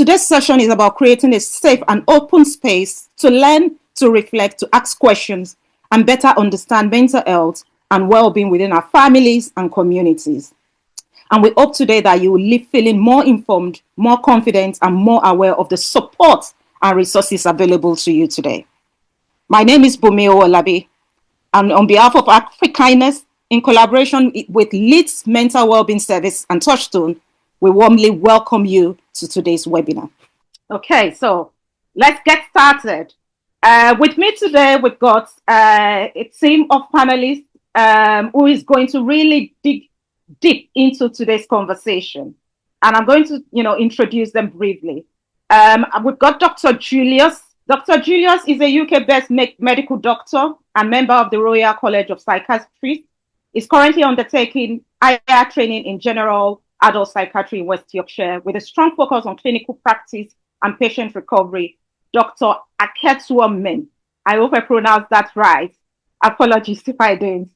today's session is about creating a safe and open space to learn, to reflect, to ask questions, and better understand mental health and well-being within our families and communities. And we hope today that you will leave feeling more informed, more confident, and more aware of the support and resources available to you today. My name is Bumio Olabi, and on behalf of Africanus, in collaboration with Leeds Mental Wellbeing Service and Touchstone, we warmly welcome you to today's webinar. Okay, so let's get started. With me today, we've got a team of panelists who is going to really dig deep into today's conversation. And I'm going to, introduce them briefly. We've got Dr. Julius. Dr. Julius is a UK-based medical doctor and member of the Royal College of Psychiatry. He's currently undertaking higher training in general adult psychiatry in West Yorkshire with a strong focus on clinical practice and patient recovery. Dr. Aketsuomen. I hope I pronounced that right. Apologies if I didn't.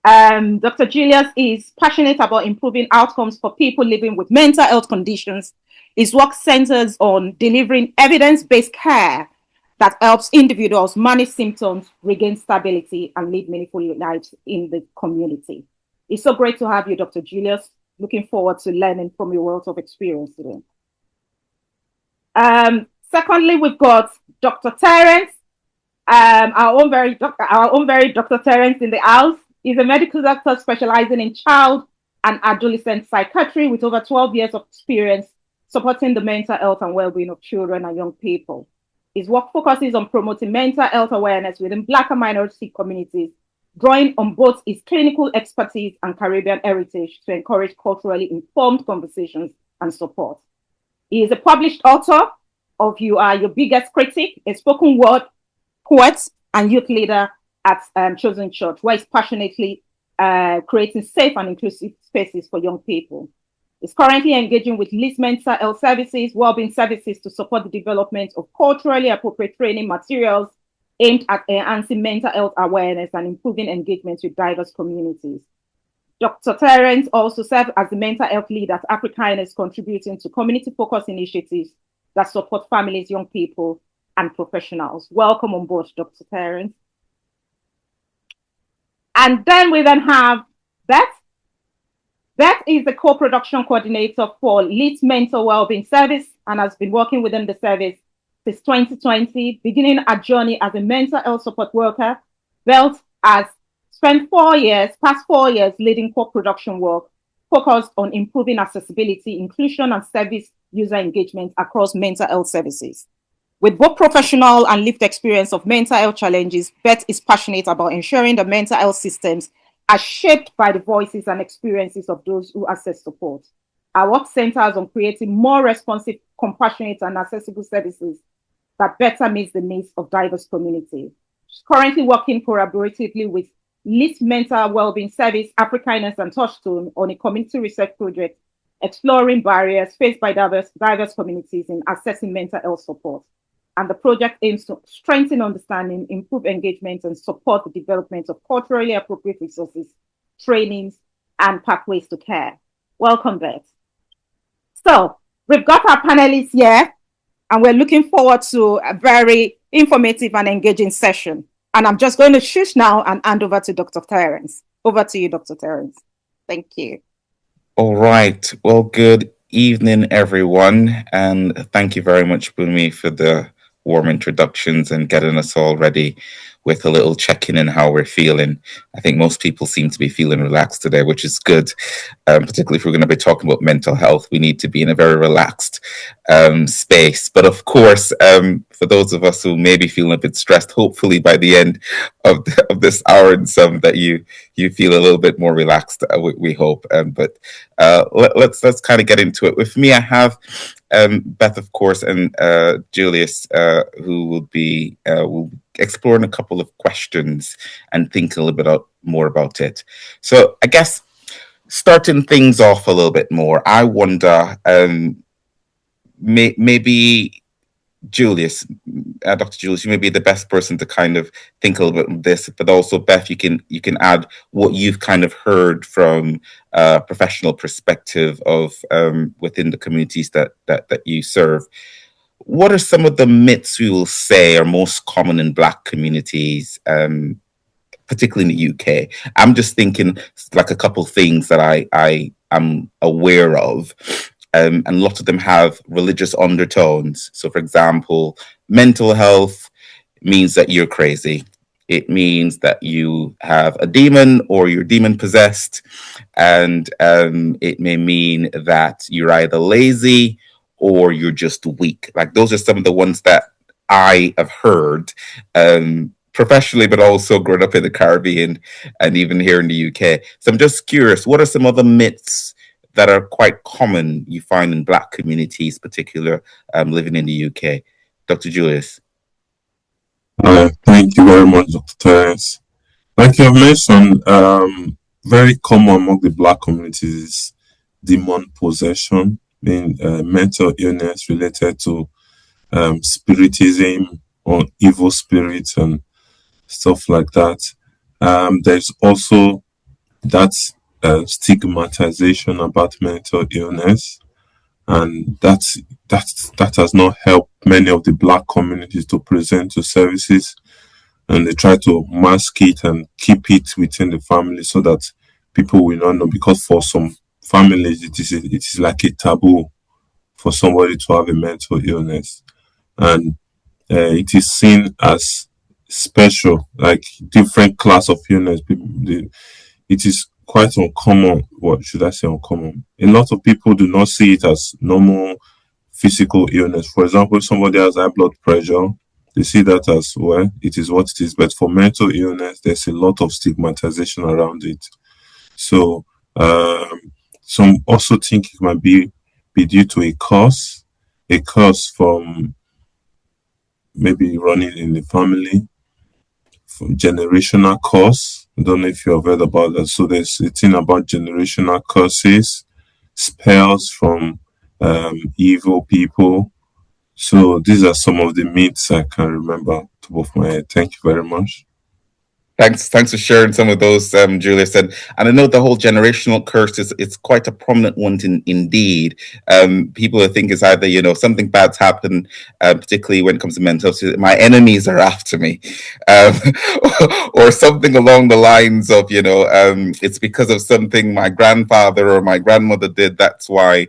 Dr. Julius is passionate about improving outcomes for people living with mental health conditions. His work centers on delivering evidence-based care that helps individuals manage symptoms, regain stability, and live meaningful lives in the community. It's so great to have you, Dr. Julius. Looking forward to learning from your wealth of experience today. Secondly, we've got Dr. Terence, our own very Dr. Terence in the house. He's a medical doctor specializing in child and adolescent psychiatry with over 12 years of experience supporting the mental health and well-being of children and young people. His work focuses on promoting mental health awareness within Black and minority communities, drawing on both his clinical expertise and Caribbean heritage to encourage culturally informed conversations and support. He is a published author of You Are Your Biggest Critic, a spoken word poet and youth leader at Chosen Church, where he's passionately creating safe and inclusive spaces for young people. He's currently engaging with Leeds Mental Health Services, Wellbeing Services to support the development of culturally appropriate training materials aimed at enhancing mental health awareness and improving engagement with diverse communities. Dr. Terence also serves as the mental health lead at Africanus, contributing to community-focused initiatives that support families, young people, and professionals. Welcome on board, Dr. Terence. And then we have Beth. Beth is the co-production coordinator for Leeds Mental Wellbeing Service and has been working within the service since 2020, beginning a journey as a mental health support worker. Beth has spent past 4 years leading co-production work focused on improving accessibility, inclusion, and service user engagement across mental health services. With both professional and lived experience of mental health challenges, Beth is passionate about ensuring the mental health systems are shaped by the voices and experiences of those who access support. Our work centers on creating more responsive, compassionate, and accessible services that better meets the needs of diverse communities. She's currently working collaboratively with Leeds Mental Wellbeing Service, Africanus, and Touchstone on a community research project exploring barriers faced by diverse communities in accessing mental health support. And the project aims to strengthen understanding, improve engagement, and support the development of culturally appropriate resources, trainings, and pathways to care. Welcome, Beth. So we've got our panelists here, and we're looking forward to a very informative and engaging session. And I'm just going to shush now and hand over to Dr. Terence. Over to you, Dr. Terence. Thank you. All right. Well, good evening, everyone. And thank you very much, Bunmi, for the warm introductions and getting us all ready with a little check-in in how we're feeling. I think most people seem to be feeling relaxed today, which is good. Particularly if we're going to be talking about mental health, we need to be in a very relaxed space. But of course, for those of us who may be feeling a bit stressed, hopefully by the end of this hour and some that you feel a little bit more relaxed, we hope. But let's kind of get into it. With me, I have Beth, of course, and Julius, who will be exploring a couple of questions and think a little bit more about it. So I guess starting things off a little bit more, I wonder, maybe Julius, Dr. Jules, you may be the best person to kind of think a little bit of this, but also Beth, you can add what you've kind of heard from a professional perspective of within the communities that you serve. What are some of the myths we will say are most common in Black communities, particularly in the UK? I'm just thinking like a couple things that I am aware of, and a lot of them have religious undertones. So, for example, mental health means that you're crazy. It means that you have a demon or you're demon possessed, and it may mean that you're either lazy or you're just weak. Like those are some of the ones that I have heard professionally, but also growing up in the Caribbean and even here in the UK. So I'm just curious, what are some other myths that are quite common you find in Black communities, particular living in the UK? Dr. Julius. Thank you very much, Dr. Terence. Like you have mentioned, very common among the Black communities is demon possession, being mental illness related to spiritism or evil spirits and stuff like that. There's also that stigmatization about mental illness, and that has not helped many of the Black communities to present to services, and they try to mask it and keep it within the family so that people will not know, because for some families it is like a taboo for somebody to have a mental illness, and it is seen as special, like different class of illness. It is quite uncommon. What should I say? Uncommon. A lot of people do not see it as normal physical illness. For example, if somebody has high blood pressure, they see that as, well, it is what it is. But for mental illness, there's a lot of stigmatization around it. So some also think it might be due to a curse from maybe running in the family, from generational curse. I don't know if you have heard about that. So there's a thing about generational curses, spells from evil people. So these are some of the myths I can remember top of my head. Thank you very much. Thanks for sharing some of those, Julius. And I know the whole generational curse is it's quite a prominent one indeed. People think it's either something bad's happened, particularly when it comes to mental health. My enemies are after me, um, or something along the lines of it's because of something my grandfather or my grandmother did. That's why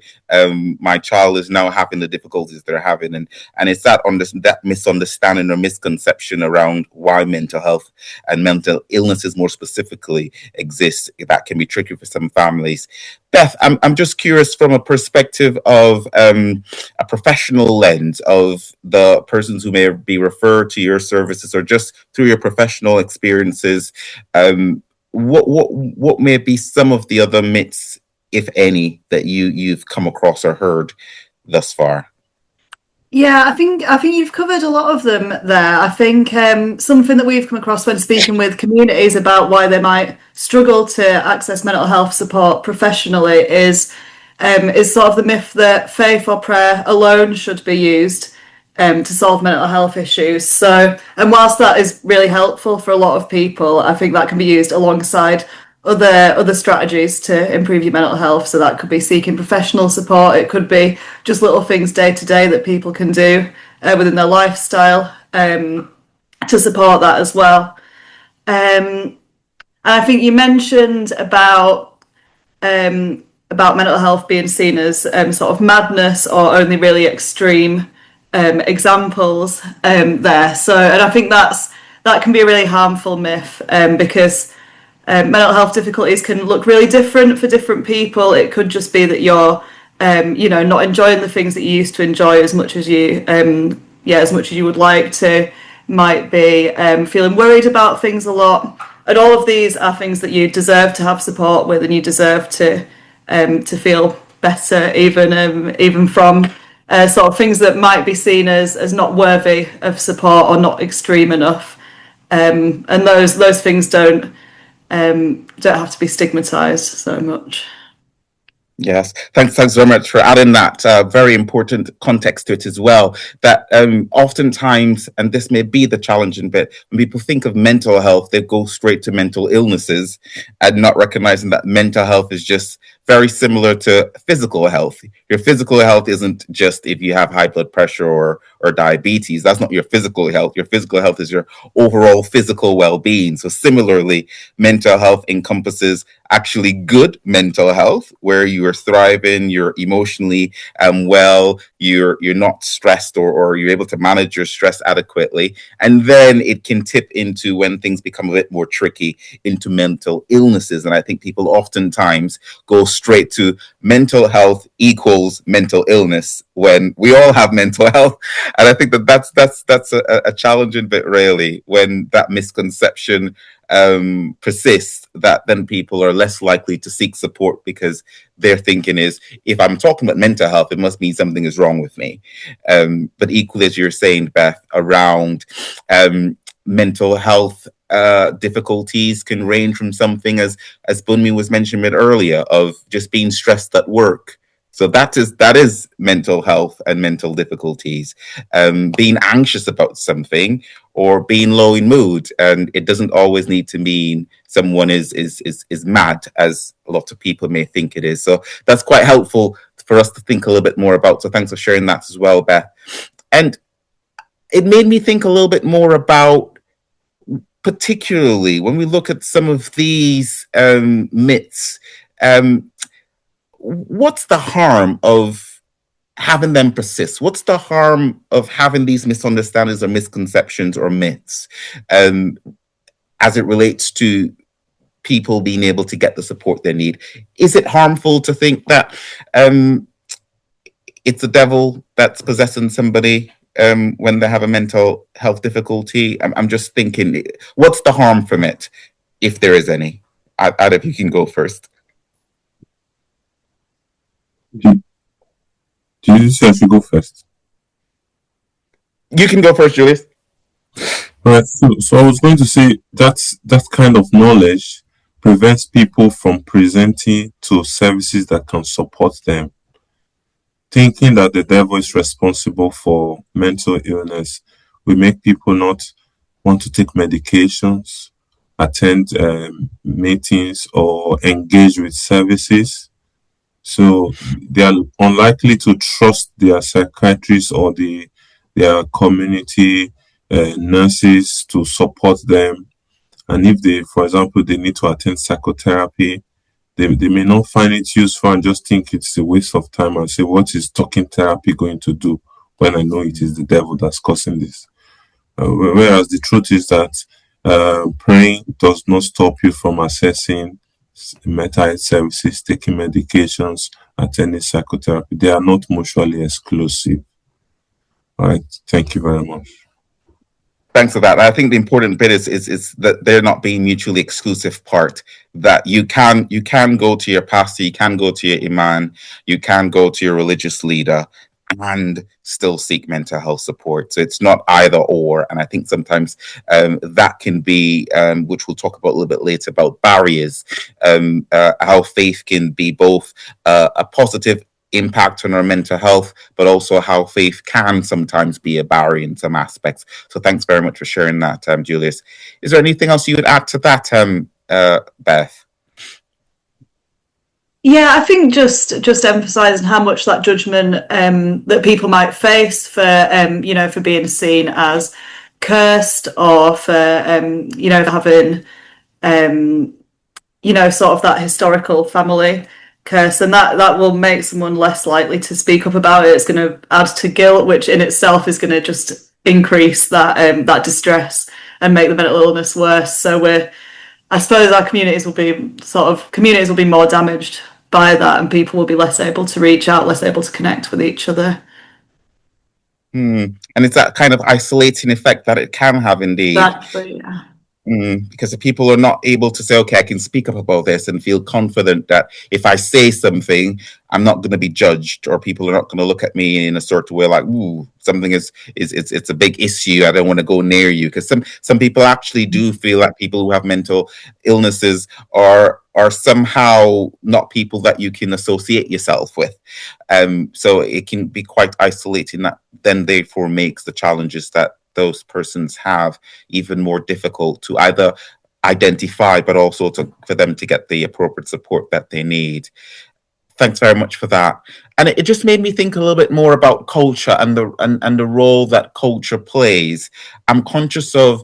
my child is now having the difficulties they're having, and it's that misunderstanding or misconception around why mental health and mental illnesses more specifically exist that can be tricky for some families. Beth, I'm just curious from a perspective of a professional lens of the persons who may be referred to your services or just through your professional experiences. What may be some of the other myths, if any, that you've come across or heard thus far? Yeah, I think you've covered a lot of them there. I think something that we've come across when speaking with communities about why they might struggle to access mental health support professionally is sort of the myth that faith or prayer alone should be used to solve mental health issues. So, and whilst that is really helpful for a lot of people, I think that can be used alongside other strategies to improve your mental health. So that could be seeking professional support. It could be just little things day to day that people can do within their lifestyle to support that as well. And I think you mentioned about mental health being seen as sort of madness or only really extreme examples there. So, and I think that can be a really harmful myth because mental health difficulties can look really different for different people. It could just be that you're, not enjoying the things that you used to enjoy as much as as much as you would like to. Might be feeling worried about things a lot, and all of these are things that you deserve to have support with, and you deserve to feel better, even from sort of things that might be seen as not worthy of support or not extreme enough. And those things don't have to be stigmatized so much. Yes, thanks very much for adding that very important context to it as well. That oftentimes, and this may be the challenging bit, when people think of mental health, they go straight to mental illnesses and not recognizing that mental health is just very similar to physical health. Your physical health isn't just if you have high blood pressure or diabetes. That's not your physical health. Your physical health is your overall physical well-being. So similarly, mental health encompasses actually good mental health where you are thriving, you're emotionally well, you're not stressed, or you're able to manage your stress adequately. And then it can tip into, when things become a bit more tricky, into mental illnesses. And I think people oftentimes go straight to mental health equals mental illness when we all have mental health. And I think that's a challenging bit, really, when that misconception persists, that then people are less likely to seek support because their thinking is, if I'm talking about mental health, it must mean something is wrong with me. But equally, as you're saying, Beth, around mental health difficulties can range from something as Bunmi was mentioning earlier, of just being stressed at work. So that is mental health and mental difficulties. Being anxious about something or being low in mood, and it doesn't always need to mean someone is mad, as a lot of people may think it is. So that's quite helpful for us to think a little bit more about. So thanks for sharing that as well, Beth. And it made me think a little bit more about, particularly when we look at some of these myths, what's the harm of having them persist? What's the harm of having these misunderstandings or misconceptions or myths as it relates to people being able to get the support they need? Is it harmful to think that it's the devil that's possessing somebody when they have a mental health difficulty? I'm just thinking, what's the harm from it, if there is any? If you can go first. Do, do you say I should go first? You can go first, Julius. All right. So I was going to say that kind of knowledge prevents people from presenting to services that can support them. Thinking that the devil is responsible for mental illness will make people not want to take medications, attend meetings, or engage with services. So they are unlikely to trust their psychiatrists or their community nurses to support them. And if they, for example, they need to attend psychotherapy, they may not find it useful and just think it's a waste of time and say, what is talking therapy going to do when I know it is the devil that's causing this? Whereas the truth is that praying does not stop you from accessing mental health services, taking medications, attending psychotherapy. They are not mutually exclusive. All right. Thank you very much. Thanks for that. I think the important bit is that they're not being mutually exclusive part. That you can go to your pastor, you can go to your imam, you can go to your religious leader, and still seek mental health support. So it's not either or. And I think sometimes that can be, which we'll talk about a little bit later, about barriers, how faith can be both a positive impact on our mental health, but also how faith can sometimes be a barrier in some aspects. So thanks very much for sharing that, Julius. Is there anything else you would add to that, Beth? Yeah, I think just emphasising how much that judgment that people might face for for being seen as cursed, or for having sort of that historical family curse, and that will make someone less likely to speak up about it. It's going to add to guilt, which in itself is going to just increase that distress and make the mental illness worse. So I suppose our communities will be more damaged by that, and people will be less able to reach out, less able to connect with each other. And it's that kind of isolating effect that it can have, indeed. Exactly, yeah. Because if people are not able to say, okay, I can speak up about this and feel confident that if I say something, I'm not going to be judged, or people are not going to look at me in a sort of way like, ooh, something is it's a big issue, I don't want to go near you. Because some people actually do feel that people who have mental illnesses are are somehow not people that you can associate yourself with. So it can be quite isolating. That then therefore makes the challenges that those persons have even more difficult to either identify, but also for them to get the appropriate support that they need. Thanks very much for that. And it just made me think a little bit more about culture and the role that culture plays. I'm conscious of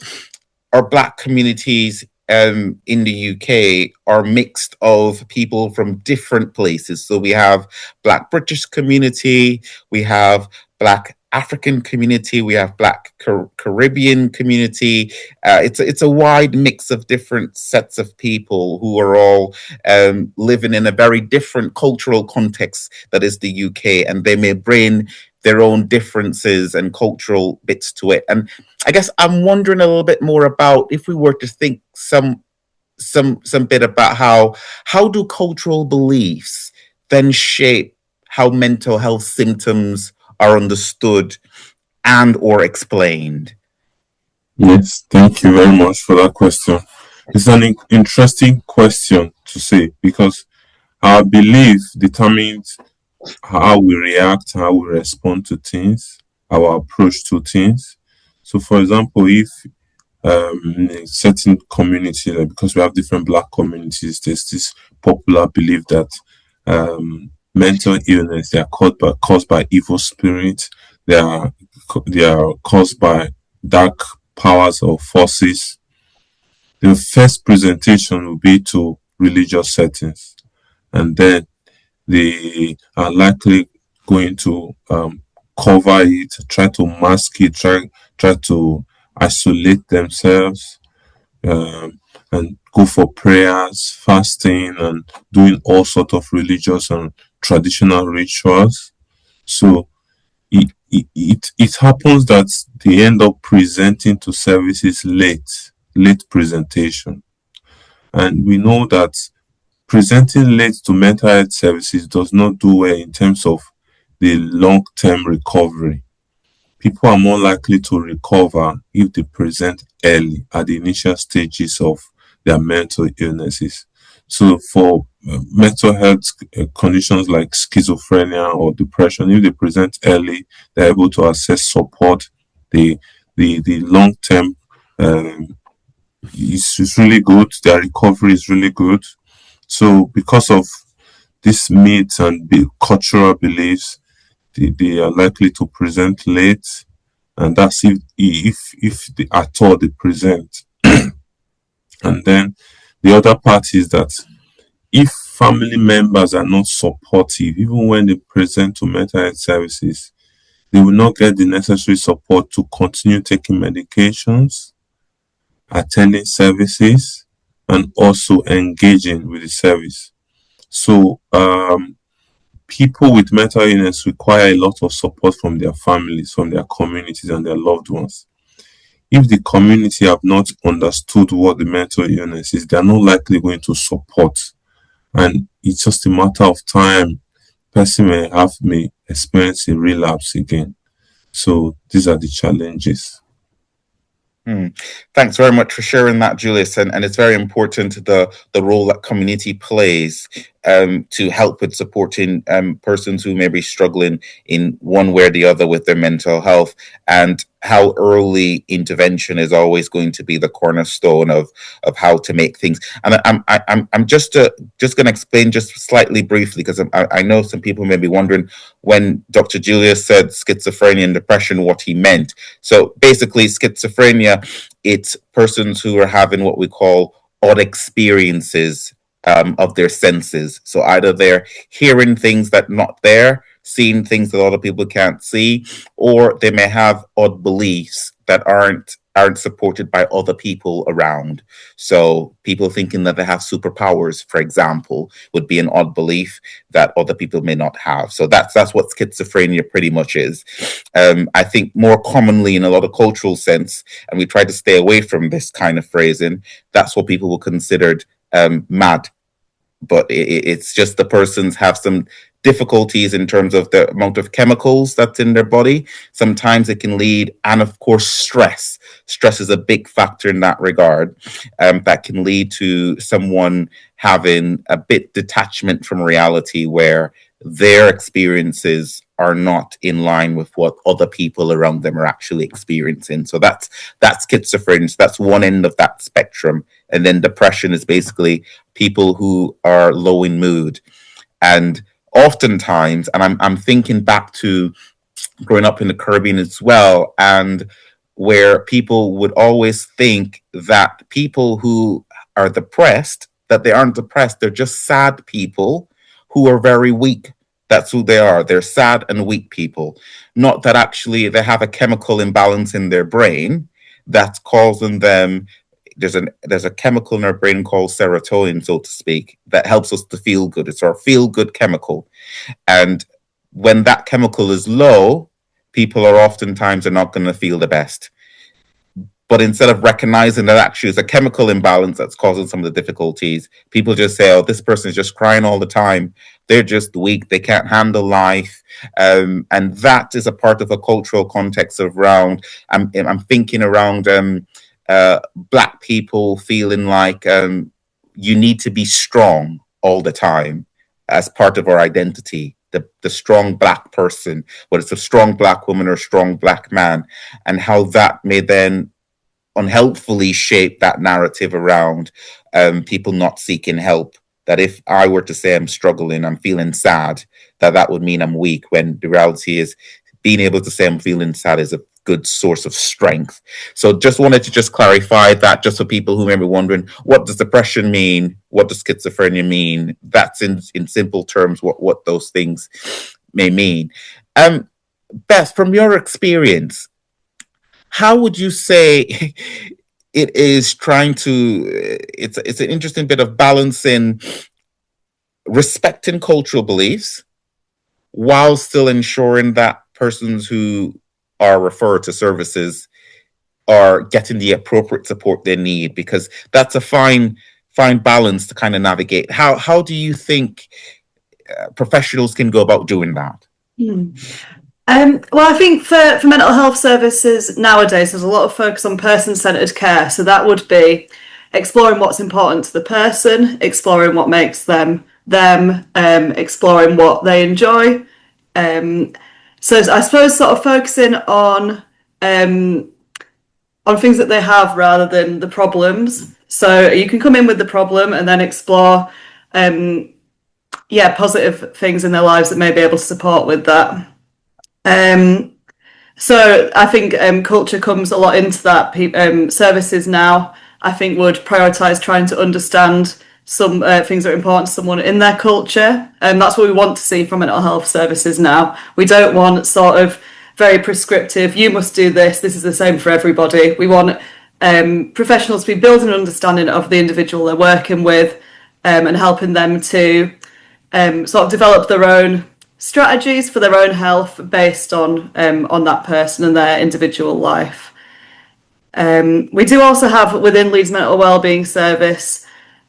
our Black communities in the UK are mixed of people from different places. So we have Black British community, we have Black African community, we have Black Caribbean community. It's a wide mix of different sets of people who are all living in a very different cultural context that is the UK, and they may bring their own differences and cultural bits to it. And I guess I'm wondering a little bit more about if we were to think some bit about how do cultural beliefs then shape how mental health symptoms are understood and or explained. Yes, thank you very much for that question. It's an interesting question to say because our belief determines how we react, how we respond to things, our approach to things. So, for example, if in a certain community, like, because we have different Black communities, there's this popular belief that mental illness, they are caused by evil spirits, they are caused by dark powers or forces. The first presentation will be to religious settings, and then they are likely going to cover it, try to mask it, try to isolate themselves, and go for prayers, fasting, and doing all sorts of religious and traditional rituals. So it happens that they end up presenting to services late presentation. And we know that presenting late to mental health services does not do well in terms of the long-term recovery. People are more likely to recover if they present early at the initial stages of their mental illnesses. So for mental health conditions like schizophrenia or depression, if they present early, they're able to access support. The long term is really good. Their recovery is really good. So because of these myths and cultural beliefs, they are likely to present late, and that's if they, at all they present. And then the other part is that if family members are not supportive, even when they present to mental health services, they will not get the necessary support to continue taking medications, attending services, and also engaging with the service. So people with mental illness require a lot of support from their families, from their communities, and their loved ones. If the community have not understood what the mental illness is, they are not likely going to support. And it's just a matter of time. Person may experience a relapse again. So these are the challenges. Thanks very much for sharing that, Julius. And it's very important the role that community plays to help with supporting persons who may be struggling in one way or the other with their mental health, and how early intervention is always going to be the cornerstone of how to make things. And I'm just going to explain just slightly briefly, because I know some people may be wondering when Dr. Julius said schizophrenia and depression, what he meant. So basically, schizophrenia, it's persons who are having what we call odd experiences of their senses. So either they're hearing things that not there, seeing things that other people can't see, or they may have odd beliefs that aren't supported by other people around. So people thinking that they have superpowers, for example, would be an odd belief that other people may not have. So that's what schizophrenia pretty much is. I think more commonly in a lot of cultural sense, and we try to stay away from this kind of phrasing, that's what people will consider mad. But it's just the persons have some difficulties in terms of the amount of chemicals that's in their body. Sometimes it can lead, and of course, stress is a big factor in that regard, that can lead to someone having a bit detachment from reality, where their experiences are not in line with what other people around them are actually experiencing. So that's schizophrenia. That's one end of that spectrum. And then depression is basically people who are low in mood. And oftentimes, and I'm thinking back to growing up in the Caribbean as well, and where people would always think that people who are depressed, that they aren't depressed, they're just sad people who are very weak. That's who they are. They're sad and weak people. Not that actually they have a chemical imbalance in their brain that's causing them. There's a chemical in our brain called serotonin, so to speak, that helps us to feel good. It's our feel good chemical. And when that chemical is low, people are oftentimes are not going to feel the best. But instead of recognizing that actually it's a chemical imbalance that's causing some of the difficulties, people just say, oh, this person is just crying all the time. They're just weak. They can't handle life. And that is a part of a cultural context around, I'm thinking around Black people feeling like you need to be strong all the time as part of our identity. The strong Black person, whether it's a strong Black woman or a strong Black man, and how that may then unhelpfully shape that narrative around people not seeking help. That if I were to say I'm struggling, I'm feeling sad, that would mean I'm weak, when the reality is being able to say I'm feeling sad is a good source of strength. So just wanted to just clarify that, just for people who may be wondering, what does depression mean? What does schizophrenia mean? That's in simple terms what those things may mean. Beth, from your experience, how would you say it is trying to, it's an interesting bit of balancing respecting cultural beliefs while still ensuring that persons who are referred to services are getting the appropriate support they need, because that's a fine balance to kind of navigate. How do you think professionals can go about doing that? Well, I think for mental health services nowadays, there's a lot of focus on person-centered care. So that would be exploring what's important to the person, exploring what makes them, exploring what they enjoy. So I suppose sort of focusing on things that they have rather than the problems. So you can come in with the problem and then explore, positive things in their lives that may be able to support with that. So I think culture comes a lot into that. Services now, I think, would prioritise trying to understand some things that are important to someone in their culture. And that's what we want to see from mental health services now. We don't want sort of very prescriptive, you must do this is the same for everybody. We want professionals to be building an understanding of the individual they're working with, and helping them to sort of develop their own strategies for their own health based on that person and their individual life. We do also have within Leeds Mental Wellbeing Service,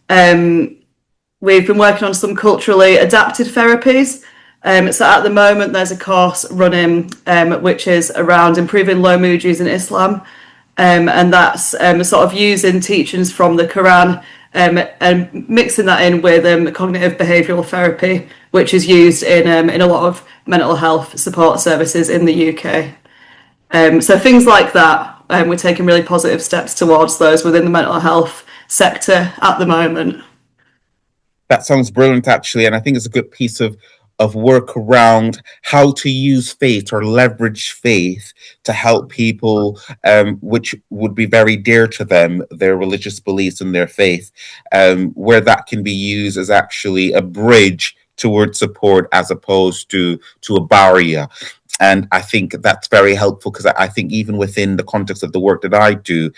we've been working on some culturally adapted therapies. So at the moment there's a course running which is around improving low mood using Islam, and that's sort of using teachings from the Quran and mixing that in with cognitive behavioural therapy, which is used in a lot of mental health support services in the UK. So things like that, we're taking really positive steps towards those within the mental health sector at the moment. That sounds brilliant, actually, and I think it's a good piece of work around how to use faith or leverage faith to help people, which would be very dear to them, their religious beliefs and their faith, where that can be used as actually a bridge towards support as opposed to a barrier. And I think that's very helpful, because I think even within the context of the work that I do,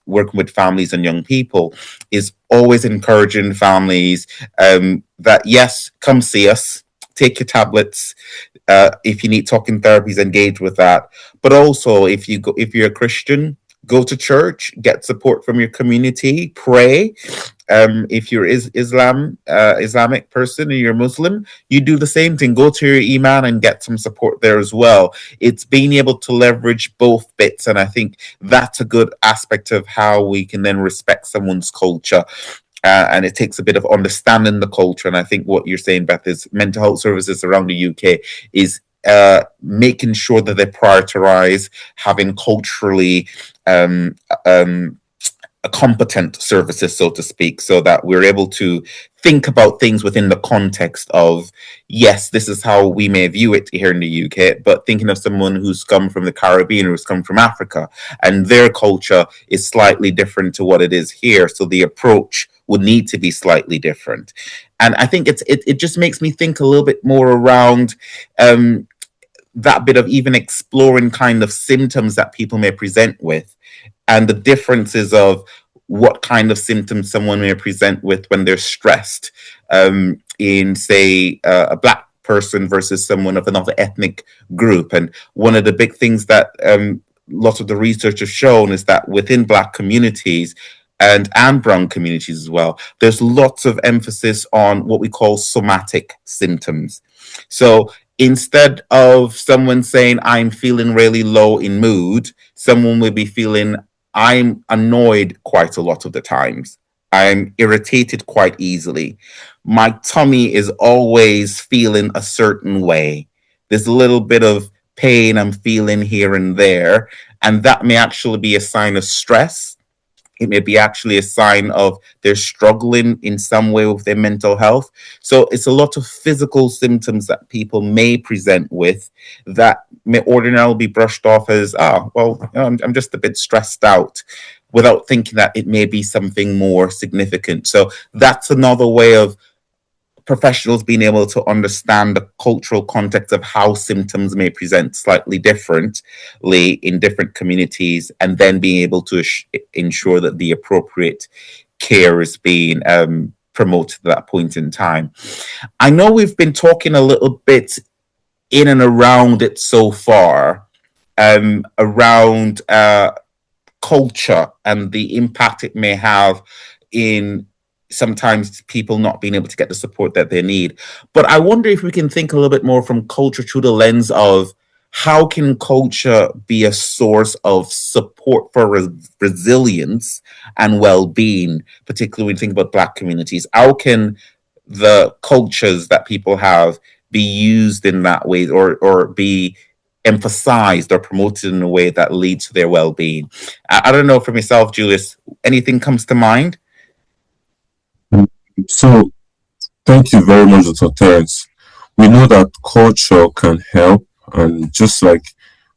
working with families and young people, is always encouraging families that, yes, come see us, take your tablets. If you need talking therapies, engage with that. But also, if you're a Christian, go to church, get support from your community, pray. If you're Islamic person and you're Muslim, you do the same thing. Go to your Iman and get some support there as well. It's being able to leverage both bits, and I think that's a good aspect of how we can then respect someone's culture. and it takes a bit of understanding the culture. And I think what you're saying, Beth, is mental health services around the UK is making sure that they prioritize having culturally um, um, competent services, so to speak, so that we're able to think about things within the context of, yes, this is how we may view it here in the UK, but thinking of someone who's come from the Caribbean or who's come from Africa, and their culture is slightly different to what it is here. So the approach would need to be slightly different. And I think it just makes me think a little bit more around that bit of even exploring kind of symptoms that people may present with, and the differences of what kind of symptoms someone may present with when they're stressed, in, say, a Black person versus someone of another ethnic group. And one of the big things that lots of the research has shown is that within Black communities and brown communities as well, there's lots of emphasis on what we call somatic symptoms. So instead of someone saying, I'm feeling really low in mood, someone will be feeling, I'm annoyed quite a lot of the times. I'm irritated quite easily. My tummy is always feeling a certain way. There's a little bit of pain I'm feeling here and there. And that may actually be a sign of stress. It may be actually a sign of they're struggling in some way with their mental health. So it's a lot of physical symptoms that people may present with that may ordinarily be brushed off as, well, I'm just a bit stressed out, without thinking that it may be something more significant. So that's another way of professionals being able to understand the cultural context of how symptoms may present slightly differently in different communities, and then being able to ensure that the appropriate care is being promoted at that point in time. I know we've been talking a little bit in and around it so far, around culture and the impact it may have in sometimes people not being able to get the support that they need. But I wonder if we can think a little bit more from culture through the lens of how can culture be a source of support for resilience and well-being, particularly when you think about Black communities. How can the cultures that people have be used in that way, or be emphasized or promoted in a way that leads to their well-being? I don't know, for myself, Julius, anything comes to mind? So, thank you very much, Dr. Terence. We know that culture can help, and just like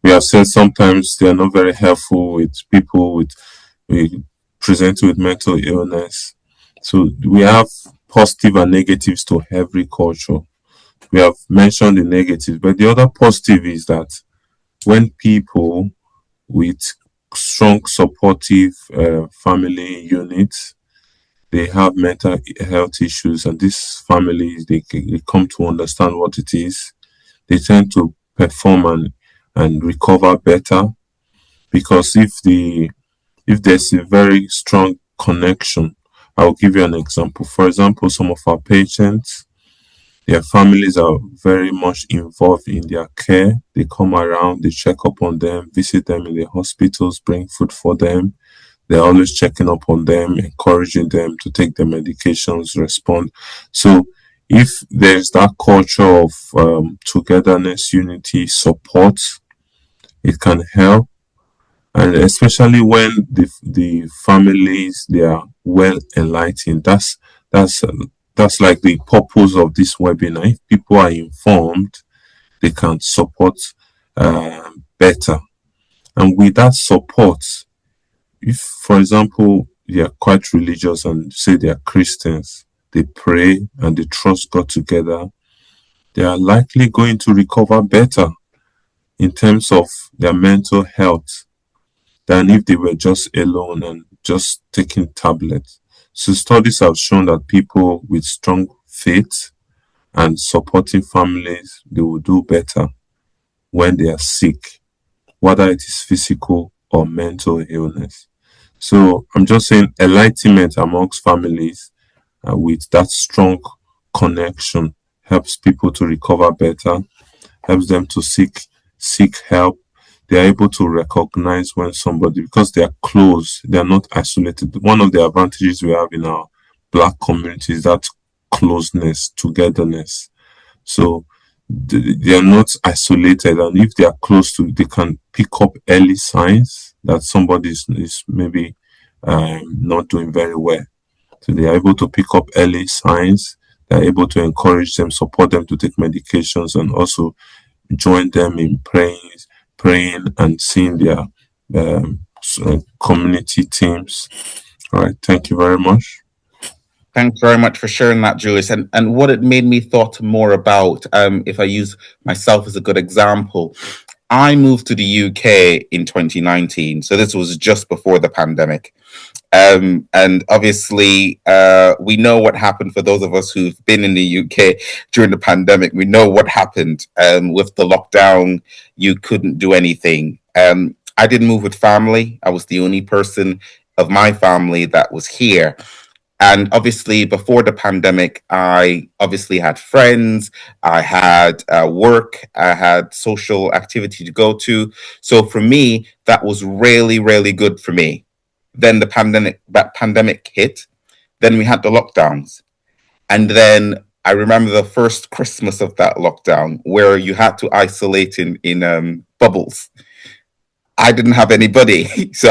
we have said, sometimes they are not very helpful with people with presenting with mental illness. So we have positive and negatives to every culture. We have mentioned the negatives, but the other positive is that when people with strong supportive family units, they have mental health issues, and these families, they come to understand what it is, they tend to perform and recover better, because if there's a very strong connection. I'll give you an example. For example, some of our patients, their families are very much involved in their care. They come around, they check up on them, visit them in the hospitals, bring food for them. They're always checking up on them, encouraging them to take their medications, respond. So if there's that culture of togetherness, unity, support, it can help. And especially when the families, they are well enlightened. That's like the purpose of this webinar. If people are informed, they can support better. And with that support, if, for example, they are quite religious and say they are Christians, they pray and they trust God together, they are likely going to recover better in terms of their mental health than if they were just alone and just taking tablets. So studies have shown that people with strong faith and supporting families, they will do better when they are sick, whether it is physical or mental illness. So I'm just saying enlightenment amongst families with that strong connection helps people to recover better, helps them to seek help. They are able to recognize when somebody, because they are close, they are not isolated. One of the advantages we have in our Black communities, that closeness, togetherness. So they are not isolated, and if they are close to, they can pick up early signs that somebody is maybe not doing very well. So they are able to pick up early signs. They're able to encourage them, support them to take medications, and also join them in praying and seeing their community teams. All right, thank you very much. Thanks very much for sharing that, Julius. And what it made me thought more about, if I use myself as a good example, I moved to the UK in 2019. So this was just before the pandemic. And obviously, we know what happened for those of us who've been in the UK during the pandemic. We know what happened with the lockdown. You couldn't do anything. I didn't move with family. I was the only person of my family that was here. And obviously, before the pandemic, I obviously had friends, I had work, I had social activity to go to. So for me, that was really, really good for me. Then the pandemic hit. Then we had the lockdowns, and then I remember the first Christmas of that lockdown where you had to isolate in bubbles. I didn't have anybody. So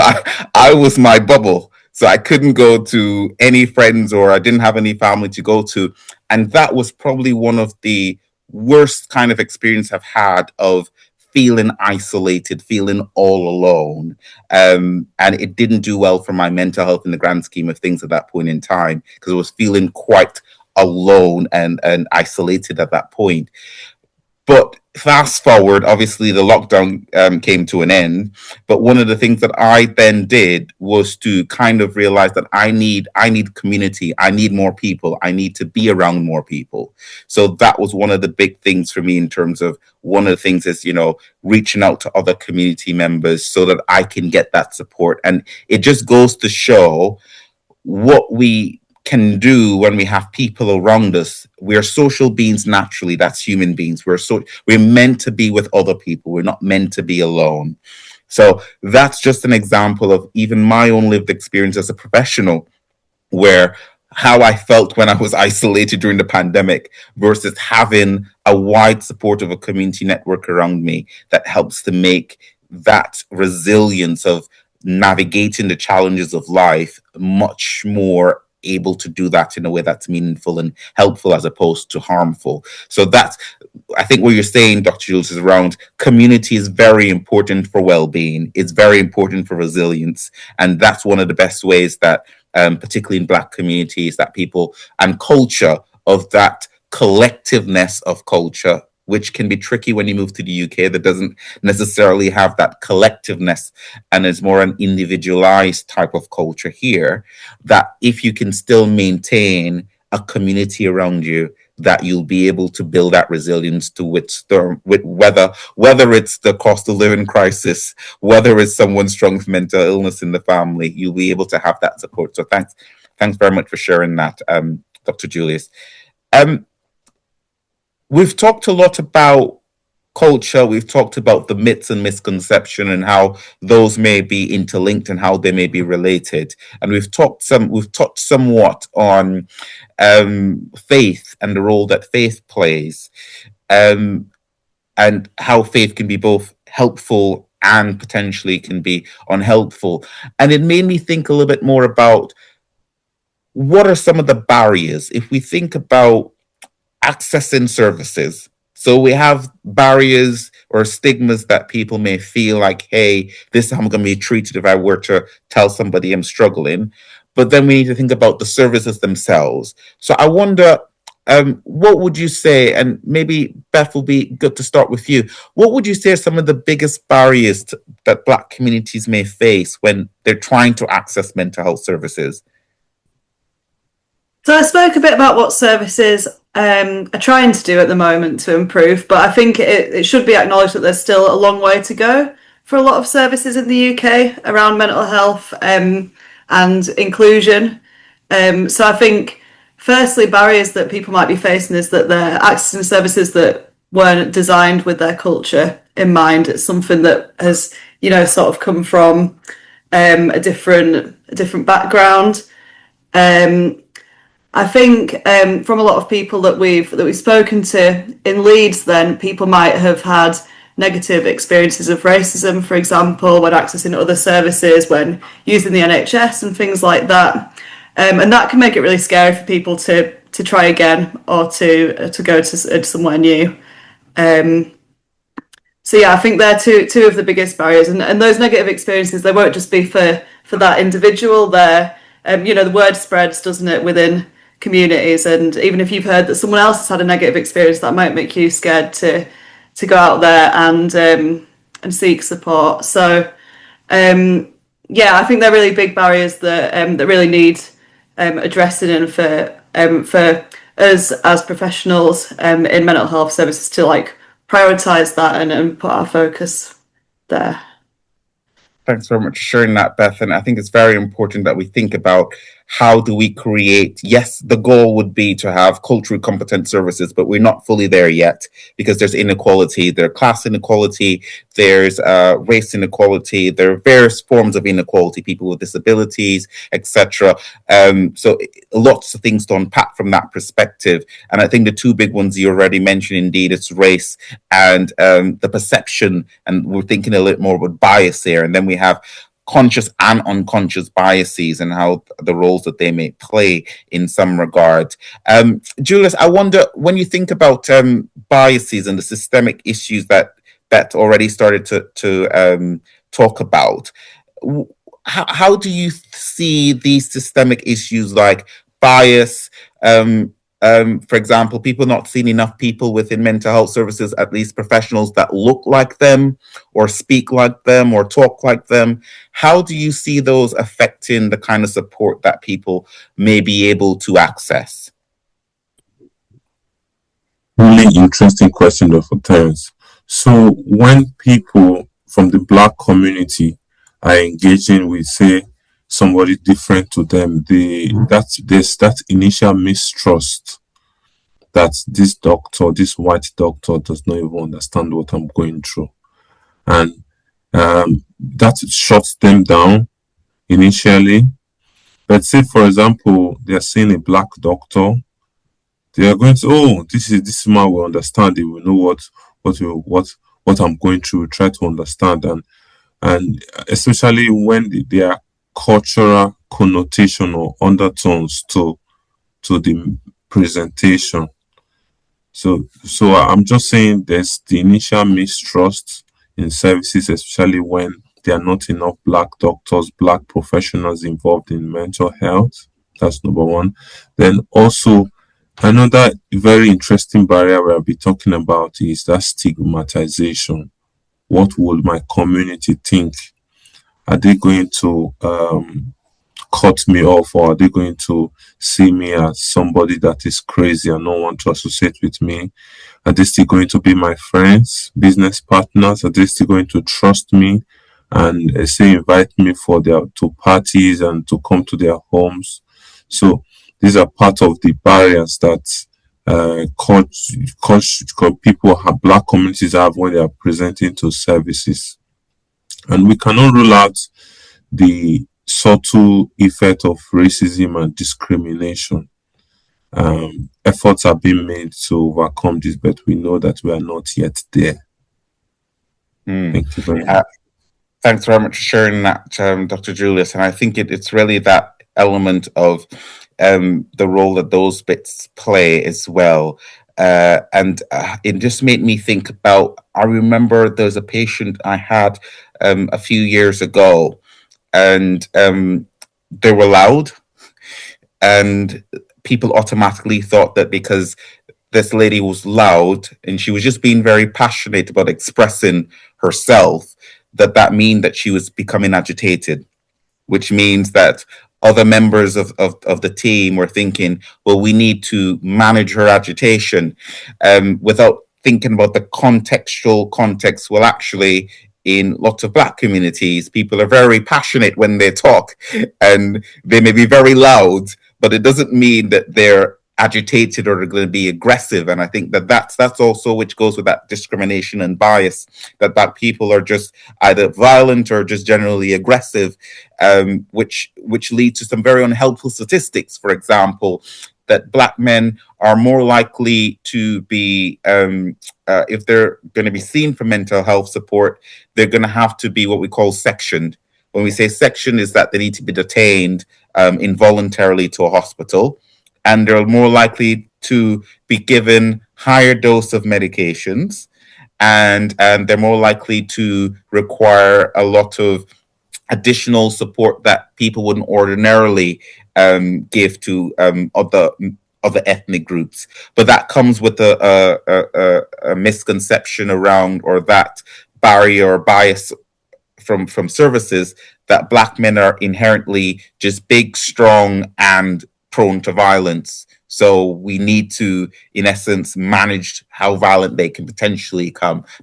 I was my bubble. So I couldn't go to any friends or I didn't have any family to go to. And that was probably one of the worst kind of experience I've had of feeling isolated, feeling all alone. And it didn't do well for my mental health in the grand scheme of things at that point in time, because I was feeling quite alone and isolated at that point. But fast forward, obviously the lockdown came to an end. But one of the things that I then did was to kind of realize that I need community. I need more people. I need to be around more people. So that was one of the big things for me in terms of one of the things is, reaching out to other community members so that I can get that support. And it just goes to show what we can do when we have people around us. We're social beings naturally. That's human beings. We're meant to be with other people. We're not meant to be alone. So that's just an example of even my own lived experience as a professional, where how I felt when I was isolated during the pandemic versus having a wide support of a community network around me that helps to make that resilience of navigating the challenges of life much more able to do that in a way that's meaningful and helpful as opposed to harmful. So that's, I think what you're saying, Dr. Jules, is around community is very important for well-being. It's very important for resilience. And that's one of the best ways that, particularly in Black communities, that people and culture of that collectiveness of culture, which can be tricky when you move to the UK, that doesn't necessarily have that collectiveness and is more an individualized type of culture here, that if you can still maintain a community around you, that you'll be able to build that resilience to withstand with whether it's the cost of living crisis, whether it's someone strong with mental illness in the family, you'll be able to have that support. So thanks very much for sharing that, Dr. Julius. We've talked a lot about culture. We've talked about the myths and misconception and how those may be interlinked and how they may be related. And we've touched somewhat on faith and the role that faith plays, and how faith can be both helpful and potentially can be unhelpful. And it made me think a little bit more about what are some of the barriers if we think about accessing services. So we have barriers or stigmas that people may feel like, hey, this is how I'm going to be treated if I were to tell somebody I'm struggling. But then we need to think about the services themselves. So I wonder, what would you say, and maybe Beth will be good to start with you. What would you say are some of the biggest barriers that Black communities may face when they're trying to access mental health services? So I spoke a bit about what services are trying to do at the moment to improve, but I think it should be acknowledged that there's still a long way to go for a lot of services in the UK around mental health and inclusion. So I think, firstly, barriers that people might be facing is that they're accessing services that weren't designed with their culture in mind. It's something that has, sort of come from a different background. I think from a lot of people that we've spoken to in Leeds, then people might have had negative experiences of racism, for example, when accessing other services, when using the NHS and things like that, and that can make it really scary for people to try again or to go to somewhere new. So yeah, I think they're two of the biggest barriers, and those negative experiences, they won't just be for that individual. They're the word spreads, doesn't it, within communities, and even if you've heard that someone else has had a negative experience, that might make you scared to go out there and seek support. So yeah, I think they're really big barriers that really need addressing, and for us as professionals in mental health services to prioritize that and put our focus there. Thanks very much for sharing that, Beth. And I think it's very important that we think about how do we create, yes, the goal would be to have culturally competent services, but we're not fully there yet because there's inequality, there's class inequality, there's race inequality, there are various forms of inequality, people with disabilities, etc. So lots of things to unpack from that perspective. And I think the two big ones you already mentioned, indeed, it's race and the perception, and we're thinking a little more about bias here. And then we have conscious and unconscious biases and how the roles that they may play in some regard. Julius, I wonder, when you think about biases and the systemic issues that Beth already started to talk about, how do you see these systemic issues like bias? For example, people not seeing enough people within mental health services, at least professionals that look like them or speak like them or talk like them. How do you see those affecting the kind of support that people may be able to access? Really interesting question, Dr. Terence. So when people from the Black community are engaging with, say, somebody different to them, there's that initial mistrust that this doctor, this white doctor, does not even understand what I'm going through, and that shuts them down initially. But say, for example, they are seeing a Black doctor, they are going to, oh, this man will understand. They will know what I'm going through. Try to understand, and especially when there are cultural connotation or undertones to the presentation. So I'm just saying there's the initial mistrust in services, especially when there are not enough Black doctors, Black professionals involved in mental health. That's number one. Then also, another very interesting barrier we'll be talking about is that stigmatization. What would my community think? Are they going to cut me off, or are they going to see me as somebody that is crazy and not want to associate with me? Are they still going to be my friends, business partners? Are they still going to trust me and say invite me to parties and to come to their homes? So these are part of the barriers that people have, Black communities have when they are presenting to services. And we cannot rule out the subtle effect of racism and discrimination. Efforts are being made to overcome this, but we know that we are not yet there. Thank you very much. Thanks very much for sharing that, Dr. Julius. And I think it's really that element of the role that those bits play as well. And it just made me think about, I remember there's a patient I had a few years ago, and they were loud, and people automatically thought that because this lady was loud and she was just being very passionate about expressing herself, that mean that she was becoming agitated, which means that other members of the team were thinking, well, we need to manage her agitation, without thinking about the contextual context. Well, actually, in lots of Black communities, people are very passionate when they talk, and they may be very loud, but it doesn't mean that they're agitated or they're going to be aggressive. And I think that's also, which goes with that discrimination and bias, that people are just either violent or just generally aggressive, which leads to some very unhelpful statistics. For example, that Black men are more likely to be, if they're going to be seen for mental health support, they're going to have to be what we call sectioned. When we say section, is that they need to be detained involuntarily to a hospital, and they're more likely to be given higher dose of medications, and they're more likely to require a lot of additional support that people wouldn't ordinarily give to other ethnic groups. But that comes with a misconception around, or that barrier or bias from services, that Black men are inherently just big, strong, and prone to violence. So we need to, in essence, manage how violent they can potentially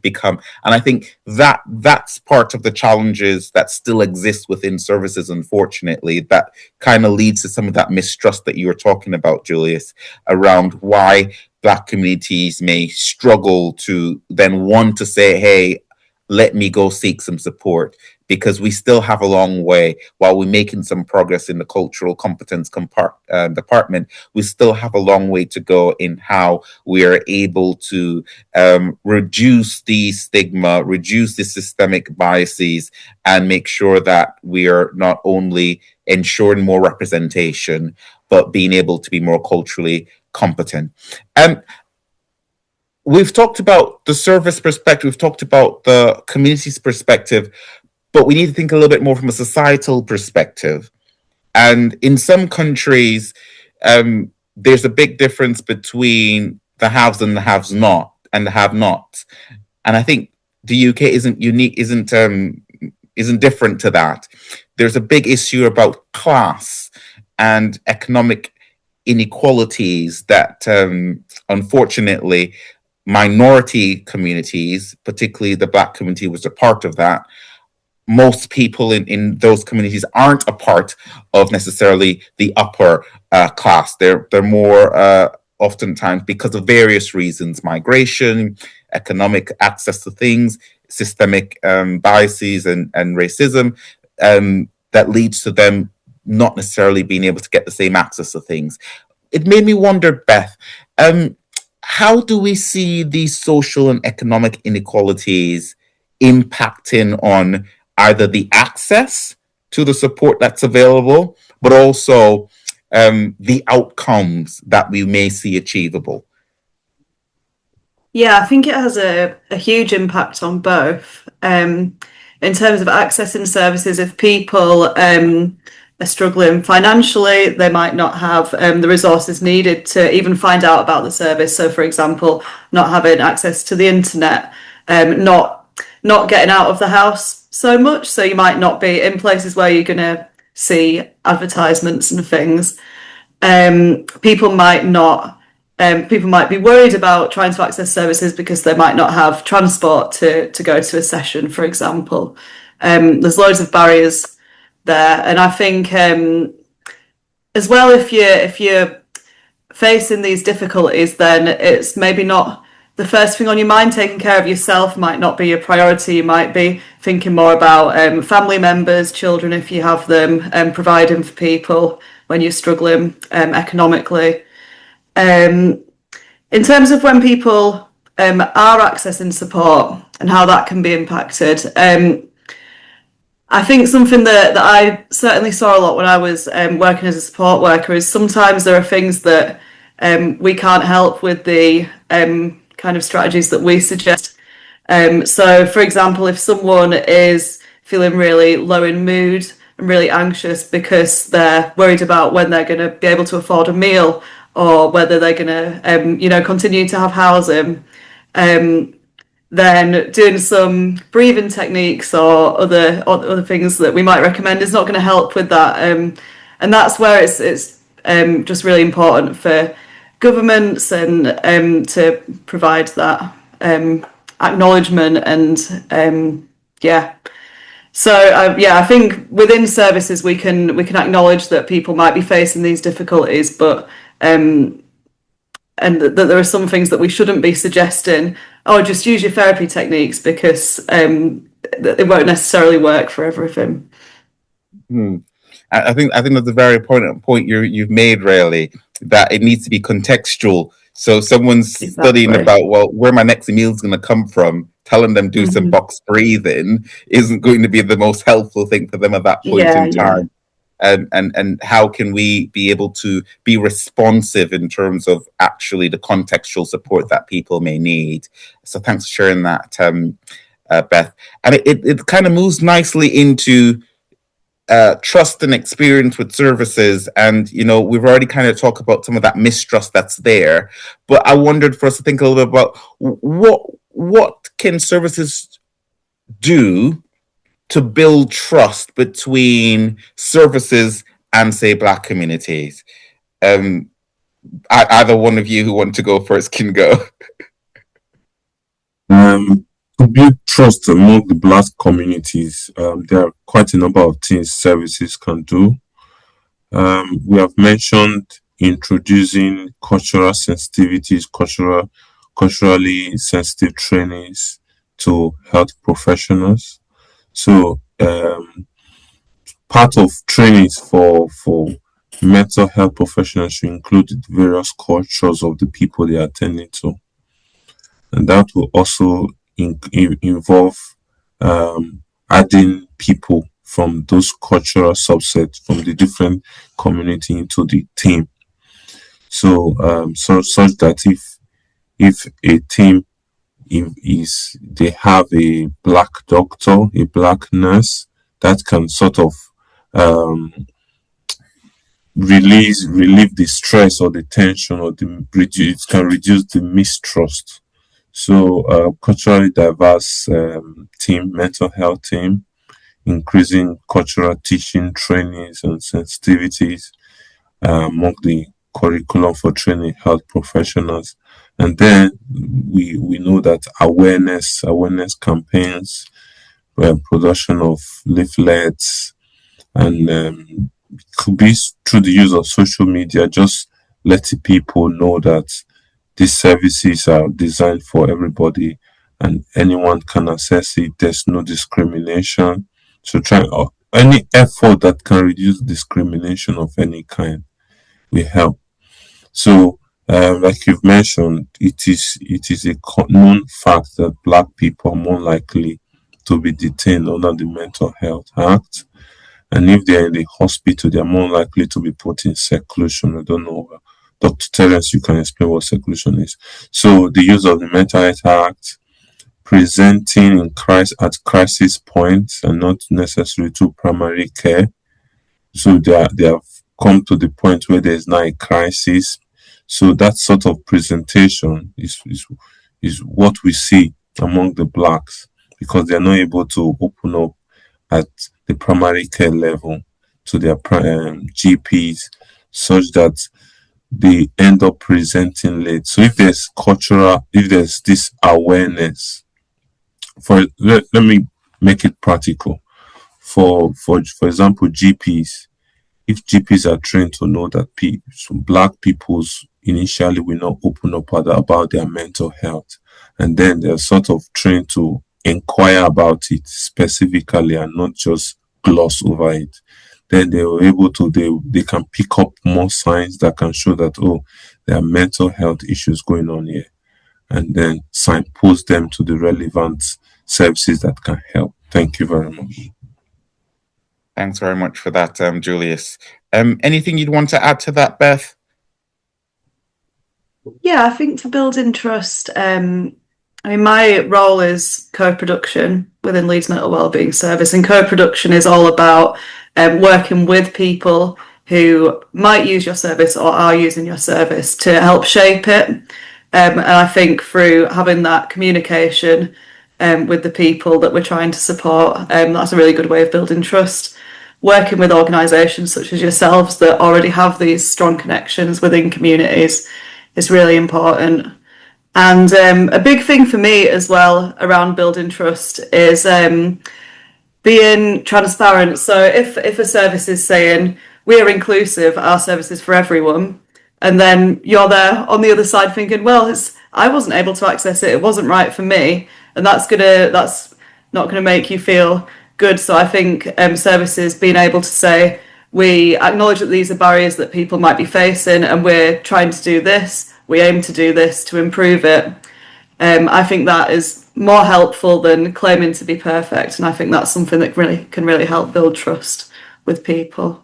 become. And I think that that's part of the challenges that still exist within services, unfortunately, that kind of leads to some of that mistrust that you were talking about, Julius, around why Black communities may struggle to then want to say, hey, let me go seek some support, because we still have a long way. While we're making some progress in the cultural competence department, we still have a long way to go in how we are able to reduce the stigma, reduce the systemic biases, and make sure that we are not only ensuring more representation, but being able to be more culturally competent. We've talked about the service perspective, we've talked about the community's perspective, but we need to think a little bit more from a societal perspective. And in some countries, there's a big difference between the haves and the haves not, and the have-nots. And I think the UK isn't unique, isn't different to that. There's a big issue about class and economic inequalities that, unfortunately, minority communities, particularly the Black community, was a part of that. Most people in those communities aren't a part of necessarily the upper class. They're more oftentimes, because of various reasons: migration, economic access to things, systemic biases, and racism, that leads to them not necessarily being able to get the same access to things. It made me wonder, Beth, how do we see these social and economic inequalities impacting on either the access to the support that's available, but also the outcomes that we may see achievable? Yeah, I think it has a huge impact on both. In terms of accessing services, if people are struggling financially, they might not have the resources needed to even find out about the service. So, for example, not having access to the internet, not getting out of the house so much. So you might not be in places where you're going to see advertisements and things. People might be worried about trying to access services because they might not have transport to go to a session, for example. There's loads of barriers there, and I think as well, if you're facing these difficulties, then it's maybe not the first thing on your mind. Taking care of yourself might not be your priority. You might be thinking more about family members, children if you have them, providing for people when you're struggling economically. In terms of when people are accessing support and how that can be impacted, I think something that I certainly saw a lot when I was working as a support worker is sometimes there are things that we can't help with the kind of strategies that we suggest. So, for example, if someone is feeling really low in mood and really anxious because they're worried about when they're going to be able to afford a meal, or whether they're going to, continue to have housing, then doing some breathing techniques or other things that we might recommend is not going to help with that. And that's where it's just really important for governments and to provide that acknowledgement and So I think within services we can acknowledge that people might be facing these difficulties, but and that there are some things that we shouldn't be suggesting. Oh, just use your therapy techniques, because it won't necessarily work for everything. And I think that's a very important point you've made, really, that it needs to be contextual. So someone's studying Exactly. about, well, where my next meal is going to come from, telling them do some box breathing isn't going to be the most helpful thing for them at that point in Yeah. time. And how can we be able to be responsive in terms of actually the contextual support that people may need? So thanks for sharing that, Beth. And it kind of moves nicely into trust and experience with services. And, you know, we've already kind of talked about some of that mistrust that's there. But I wondered for us to think a little bit about what can services do to build trust between services and, say, Black communities. Either one of you who want to go first can go. To build trust among the Black communities, there are quite a number of things services can do. We have mentioned introducing cultural sensitivities, culturally sensitive trainings to health professionals. So part of trainings for mental health professionals should include the various cultures of the people they are attending to, and that will also involve adding people from those cultural subsets from the different community into the team. So such that if a team is they have a Black doctor, a Black nurse, that can sort of relieve the stress or the tension, or it can reduce the mistrust. So culturally diverse team, mental health team, increasing cultural teaching, trainings and sensitivities among the curriculum for training health professionals. And then we know that awareness campaigns, production of leaflets, and could be through the use of social media, just letting people know that these services are designed for everybody and anyone can access it. There's no discrimination. So any effort that can reduce discrimination of any kind will help. So like you've mentioned, it is a known fact that Black people are more likely to be detained under the Mental Health Act. And if they're in the hospital, they're more likely to be put in seclusion. I don't know. Dr. Terence, you can explain what seclusion is. So the use of the Mental Health Act, presenting at crisis points and not necessarily to primary care. So they have come to the point where there is now a crisis. So that sort of presentation is what we see among the Blacks, because they're not able to open up at the primary care level to their GPs, such that they end up presenting late. So if there's this awareness, let me make it practical. For example, GPs, if GPs are trained to know that Black peoples initially will not open up about their mental health, and then they're sort of trained to inquire about it specifically and not just gloss over it, then they were able to they can pick up more signs that can show that, oh, there are mental health issues going on here, and then signpost them to the relevant services that can help. Thank you very much. Thanks very much for that, Julius. Anything you'd want to add to that, Beth? Yeah, I think for building trust, I mean, my role is co-production within Leeds Mental Wellbeing Service, and co-production is all about working with people who might use your service or are using your service to help shape it. And I think through having that communication with the people that we're trying to support, that's a really good way of building trust. Working with organisations such as yourselves that already have these strong connections within communities is really important. And a big thing for me as well around building trust is being transparent. So if a service is saying we're inclusive, our service is for everyone, and then you're there on the other side thinking, well, I wasn't able to access it, it wasn't right for me, and that's not gonna make you feel good. So I think services being able to say we acknowledge that these are barriers that people might be facing, and we're trying to do this, we aim to do this to improve it. I think that is more helpful than claiming to be perfect, and I think that's something that can really help build trust with people.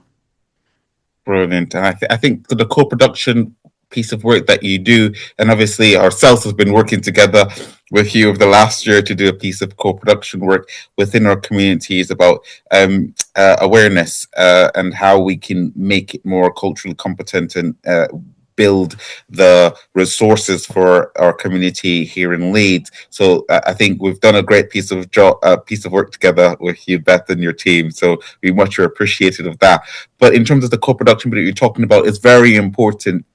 Brilliant. And I think the co-production piece of work that you do, and obviously ourselves have been working together with you over the last year to do a piece of co-production work within our communities about awareness and how we can make it more culturally competent and build the resources for our community here in Leeds. So I think we've done a great piece of work together with you, Beth, and your team. So we much are appreciative of that. But in terms of the co-production that you're talking about, it's very important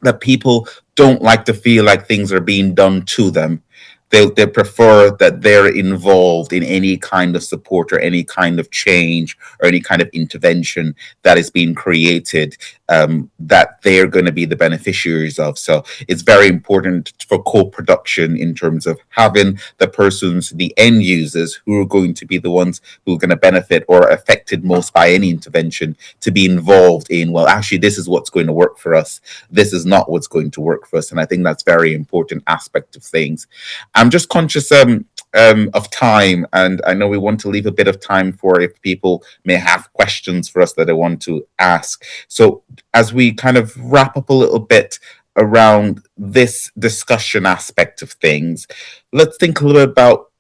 that people don't like to feel like things are being done to them. They prefer that they're involved in any kind of support or any kind of change or any kind of intervention that is being created, that they're going to be the beneficiaries of. So it's very important for co-production in terms of having the end users who are going to be the ones who are going to benefit or are affected most by any intervention to be involved in, well, actually, this is what's going to work for us. This is not what's going to work for us. And I think that's a very important aspect of things. I'm just conscious of time, and I know we want to leave a bit of time for if people may have questions for us that they want to ask. So as we kind of wrap up a little bit around this discussion aspect of things, let's think a little bit about,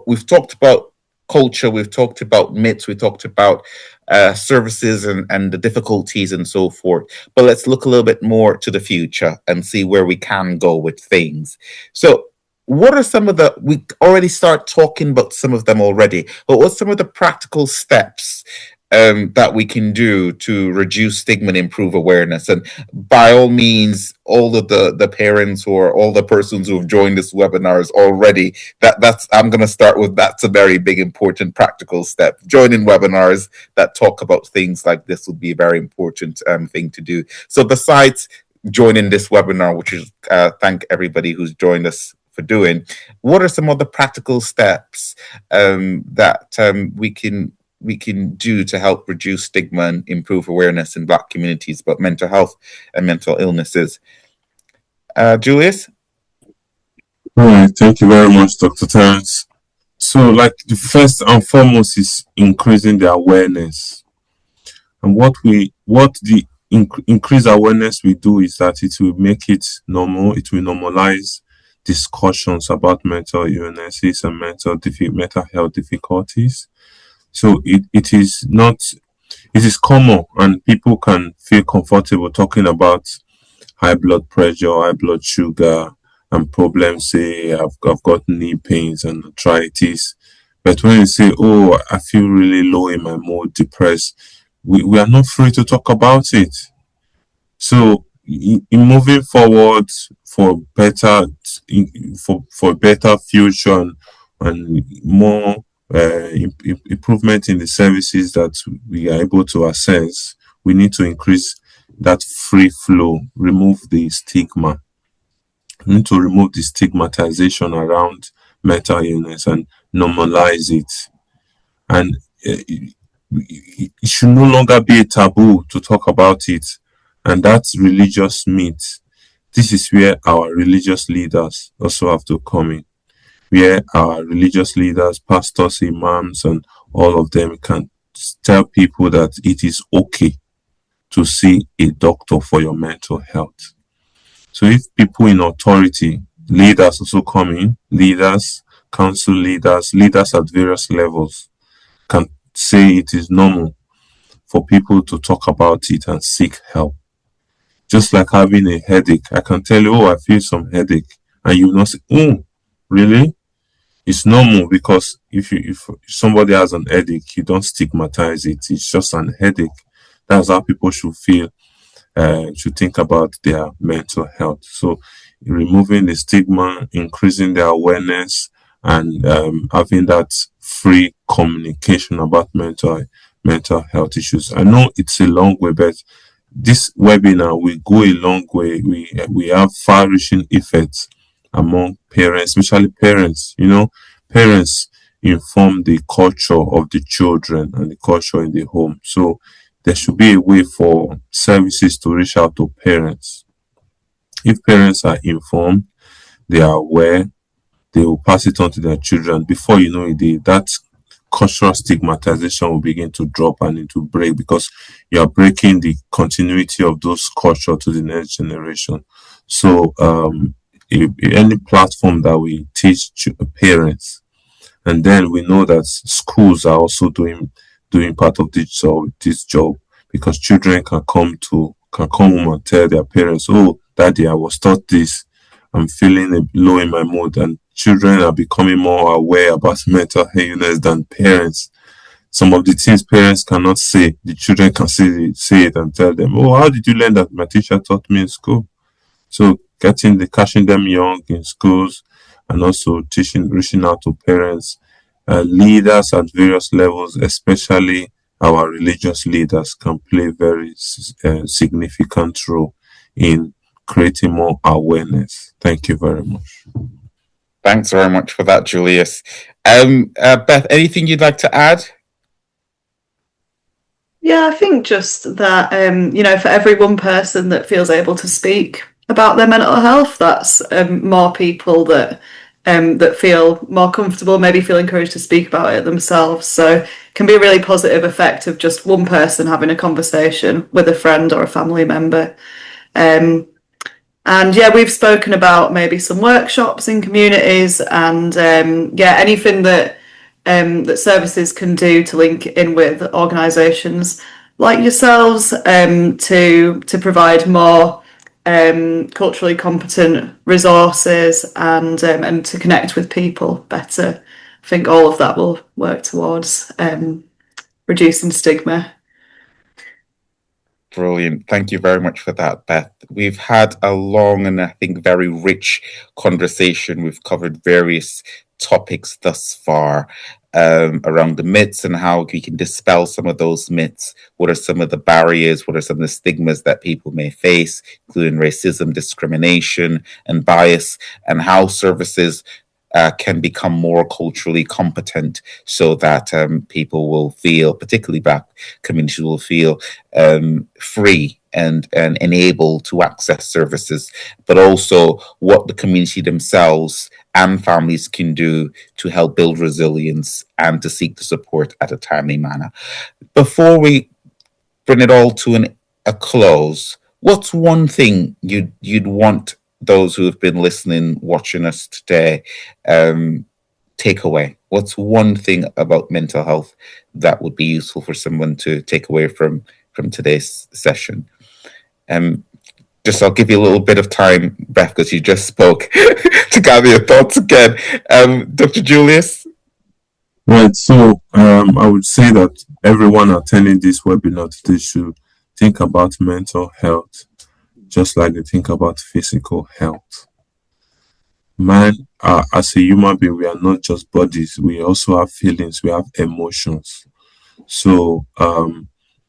we've talked about culture, we've talked about myths, we talked about services and the difficulties and so forth. But let's look a little bit more to the future and see where we can go with things. So what are some of we already start talking about some of them already, but what's some of the practical steps that we can do to reduce stigma and improve awareness? And by all means, all of the parents or all the persons who have joined this webinars already, I'm going to start with, that's a very big, important practical step. Joining webinars that talk about things like this would be a very important thing to do. So besides joining this webinar, which is thank everybody who's joined us for doing, what are some of the practical steps that we can do to help reduce stigma and improve awareness in Black communities about mental health and mental illnesses? Julius? All right, thank you very much, Dr. Terence. So, like, the first and foremost is increasing the awareness. And what the increased awareness we do is that it will make it normal, it will normalize discussions about mental illnesses and mental health difficulties. So it is common, and people can feel comfortable talking about high blood pressure, high blood sugar, and problems. Say, I've got knee pains and arthritis. But when you say, oh, I feel really low in my mood, depressed, we are not free to talk about it. So in moving forward for better future and more improvement in the services that we are able to access, we need to increase that free flow, remove the stigma. We need to remove the stigmatization around mental illness and normalize it. And it should no longer be a taboo to talk about it. And that's religious myth. This is where our religious leaders also have to come in, where our religious leaders, pastors, imams, and all of them can tell people that it is okay to see a doctor for your mental health. So if people in authority, leaders also come in, leaders, council leaders at various levels, can say it is normal for people to talk about it and seek help. Just like having a headache, I can tell you, oh, I feel some headache, and you will not say, oh, really? It's normal, because if somebody has an headache, you don't stigmatize it. It's just an headache. That's how people should feel, should think about their mental health. So removing the stigma, increasing the awareness, and having that free communication about mental health issues. I know it's a long way, but this webinar will go a long way. We have far-reaching effects among parents, especially parents. Parents inform the culture of the children and the culture in the home. So there should be a way for services to reach out to parents. If parents are informed, they are aware, they will pass it on to their children. Before you know it, that cultural stigmatization will begin to drop and it will break, because you are breaking the continuity of those culture to the next generation. So any platform that we teach parents, and then we know that schools are also doing part of this job, because children can come home and tell their parents, "Oh, daddy, I was taught this. I'm feeling low in my mood," and children are becoming more aware about mental illness than parents. Some of the things parents cannot say, the children can say it and tell them, "Oh, how did you learn that? My teacher taught me in school." So catching them young in schools, and also reaching out to parents, leaders at various levels, especially our religious leaders, can play very significant role in creating more awareness. Thank you very much. Thanks very much for that, Julius. Beth, anything you'd like to add? Yeah, I think just that, for every one person that feels able to speak about their mental health, that's more people that feel more comfortable, maybe feel encouraged to speak about it themselves. So it can be a really positive effect of just one person having a conversation with a friend or a family member. And yeah, we've spoken about maybe some workshops in communities, and anything that services can do to link in with organisations like yourselves, to provide more culturally competent resources, and to connect with people better. I think all of that will work towards reducing stigma. Brilliant. Thank you very much for that, Beth. We've had a long and I think very rich conversation. We've covered various topics thus far, around the myths and how we can dispel some of those myths. What are some of the barriers? What are some of the stigmas that people may face, including racism, discrimination, and bias, and how services can become more culturally competent, so that people will feel, particularly Black communities, will feel free and enabled to access services, but also what the community themselves and families can do to help build resilience and to seek the support at a timely manner. Before we bring it all to a close, what's one thing you'd want those who have been listening, watching us today, take away? What's one thing about mental health that would be useful for someone to take away from today's session? Just I'll give you a little bit of time, Beth, because you just spoke, to gather your thoughts again. Dr. Julius? Right. So I would say that everyone attending this webinar today should think about mental health just like they think about physical health. Man, as a human being, we are not just bodies. We also have feelings. We have emotions. So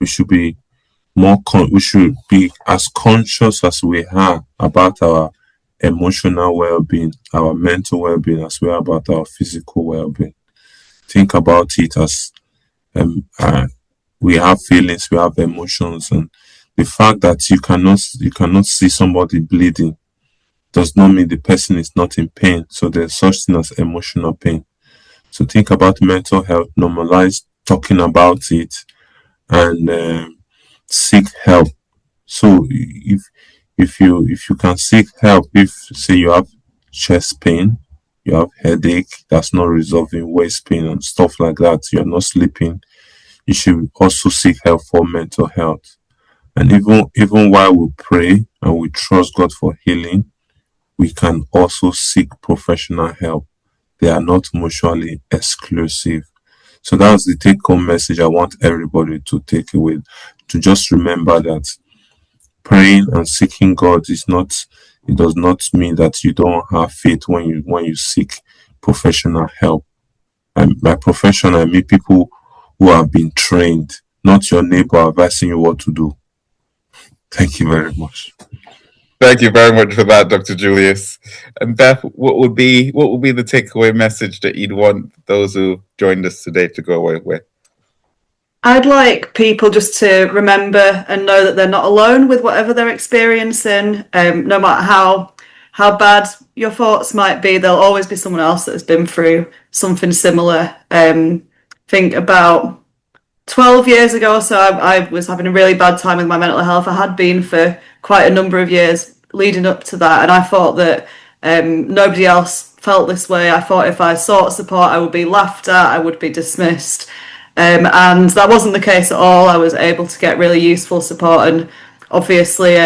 we should be we should be as conscious as we are about our emotional well-being, our mental well-being, as well about our physical well-being. Think about it as we have feelings, we have emotions, and the fact that you cannot see somebody bleeding does not mean the person is not in pain. So there's such thing as emotional pain. So think about mental health, normalize talking about it, and seek help. So if you can seek help, if say you have chest pain, you have headache that's not resolving, waist pain and stuff like that, you're not sleeping, you should also seek help for mental health. And even while we pray and we trust God for healing, we can also seek professional help. They are not mutually exclusive. So that's the take-home message I want everybody to take away. To just remember that praying and seeking God it does not mean that you don't have faith when you seek professional help. And by professional, I mean people who have been trained, not your neighbor advising you what to do. Thank you very much. Thank you very much for that, Dr. Julius. And Beth, what would be the takeaway message that you'd want those who joined us today to go away with? I'd like people just to remember and know that they're not alone with whatever they're experiencing. No matter how bad your thoughts might be, there'll always be someone else that's been through something similar. Think about 12 years ago or so, I was having a really bad time with my mental health. I had been for quite a number of years leading up to that, and I thought that nobody else felt this way. I thought if I sought support, I would be laughed at, I would be dismissed. And that wasn't the case at all. I was able to get really useful support, and obviously,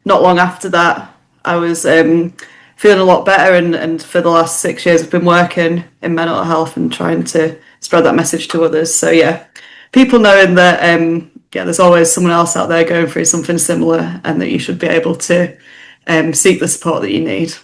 not long after that, I was feeling a lot better. And for the last 6 years, I've been working in mental health and trying to spread that message to others. So yeah, people knowing that there's always someone else out there going through something similar, and that you should be able to seek the support that you need.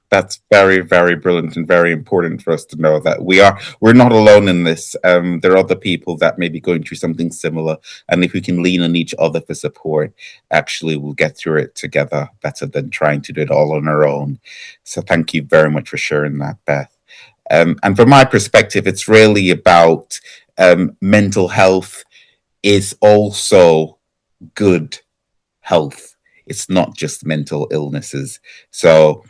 That's very, very brilliant and very important for us to know that we're not alone in this. There are other people that may be going through something similar, and if we can lean on each other for support, actually we'll get through it together better than trying to do it all on our own. So thank you very much for sharing that, Beth. And from my perspective, it's really about mental health is also good health. It's not just mental illnesses. So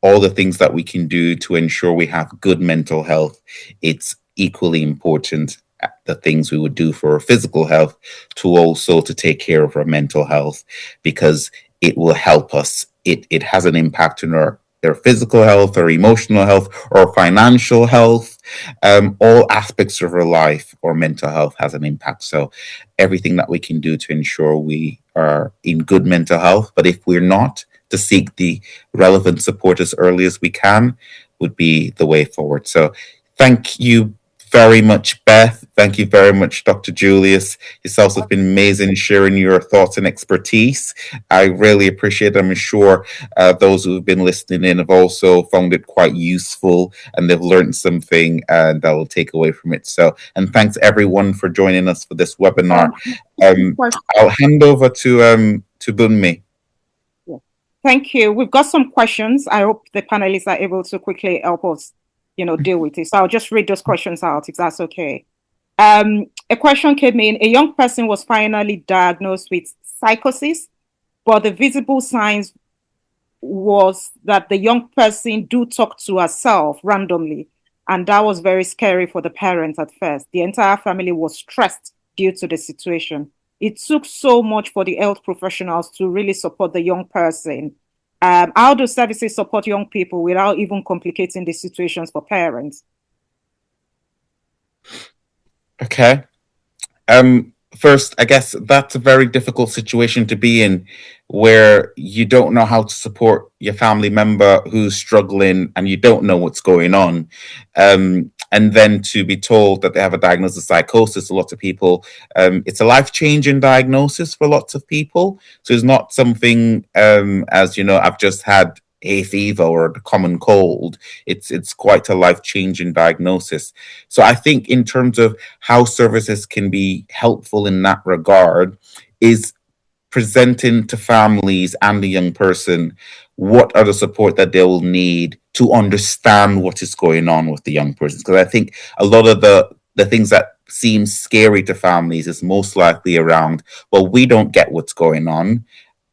all the things that we can do to ensure we have good mental health, it's equally important the things we would do for our physical health to also to take care of our mental health, because it will help us. It has an impact on our physical health, our emotional health, or financial health. All aspects of our life or mental health has an impact. So everything that we can do to ensure we are in good mental health, but if we're not, to seek the relevant support as early as we can would be the way forward. So thank you very much, Beth. Thank you very much, Dr. Julius. Yourselves have been amazing sharing your thoughts and expertise. I really appreciate it. I'm sure those who have been listening in have also found it quite useful, and they've learned something and that will take away from it. So, and thanks everyone for joining us for this webinar. I'll hand over to Bunmi. Thank you. We've got some questions. I hope the panelists are able to quickly help us, deal with it. So I'll just read those questions out, if that's okay. A question came in. A young person was finally diagnosed with psychosis, but the visible signs was that the young person do talk to herself randomly. And that was very scary for the parents at first. The entire family was stressed due to the situation. It took so much for the health professionals to really support the young person. How do services support young people without even complicating the situations for parents? Okay. First, I guess that's a very difficult situation to be in, where you don't know how to support your family member who's struggling and you don't know what's going on. And then to be told that they have a diagnosis of psychosis, a lot of people, it's a life-changing diagnosis for lots of people. So it's not something, as you know, I've just had hay fever or the common cold. It's quite a life-changing diagnosis. So I think in terms of how services can be helpful in that regard is presenting to families and the young person what are the support that they will need to understand what is going on with the young person. Because I think a lot of the things that seem scary to families is most likely around, well, we don't get what's going on.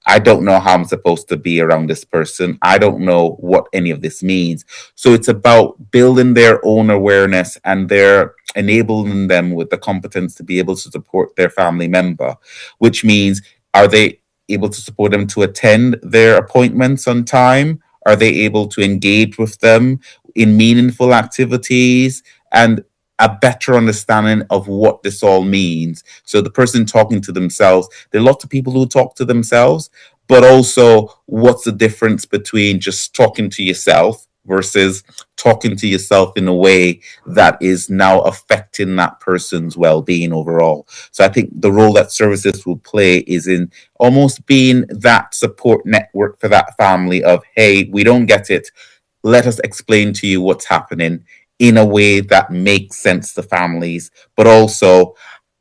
I don't know how I'm supposed to be around this person. I don't know what any of this means. So it's about building their own awareness, and they're enabling them with the competence to be able to support their family member, which means, are they able to support them to attend their appointments on time? Are they able to engage with them in meaningful activities? And a better understanding of what this all means. So the person talking to themselves, there are lots of people who talk to themselves, but also what's the difference between just talking to yourself versus talking to yourself in a way that is now affecting that person's well-being overall. So I think the role that services will play is in almost being that support network for that family of, hey, we don't get it. Let us explain to you what's happening in a way that makes sense to families, but also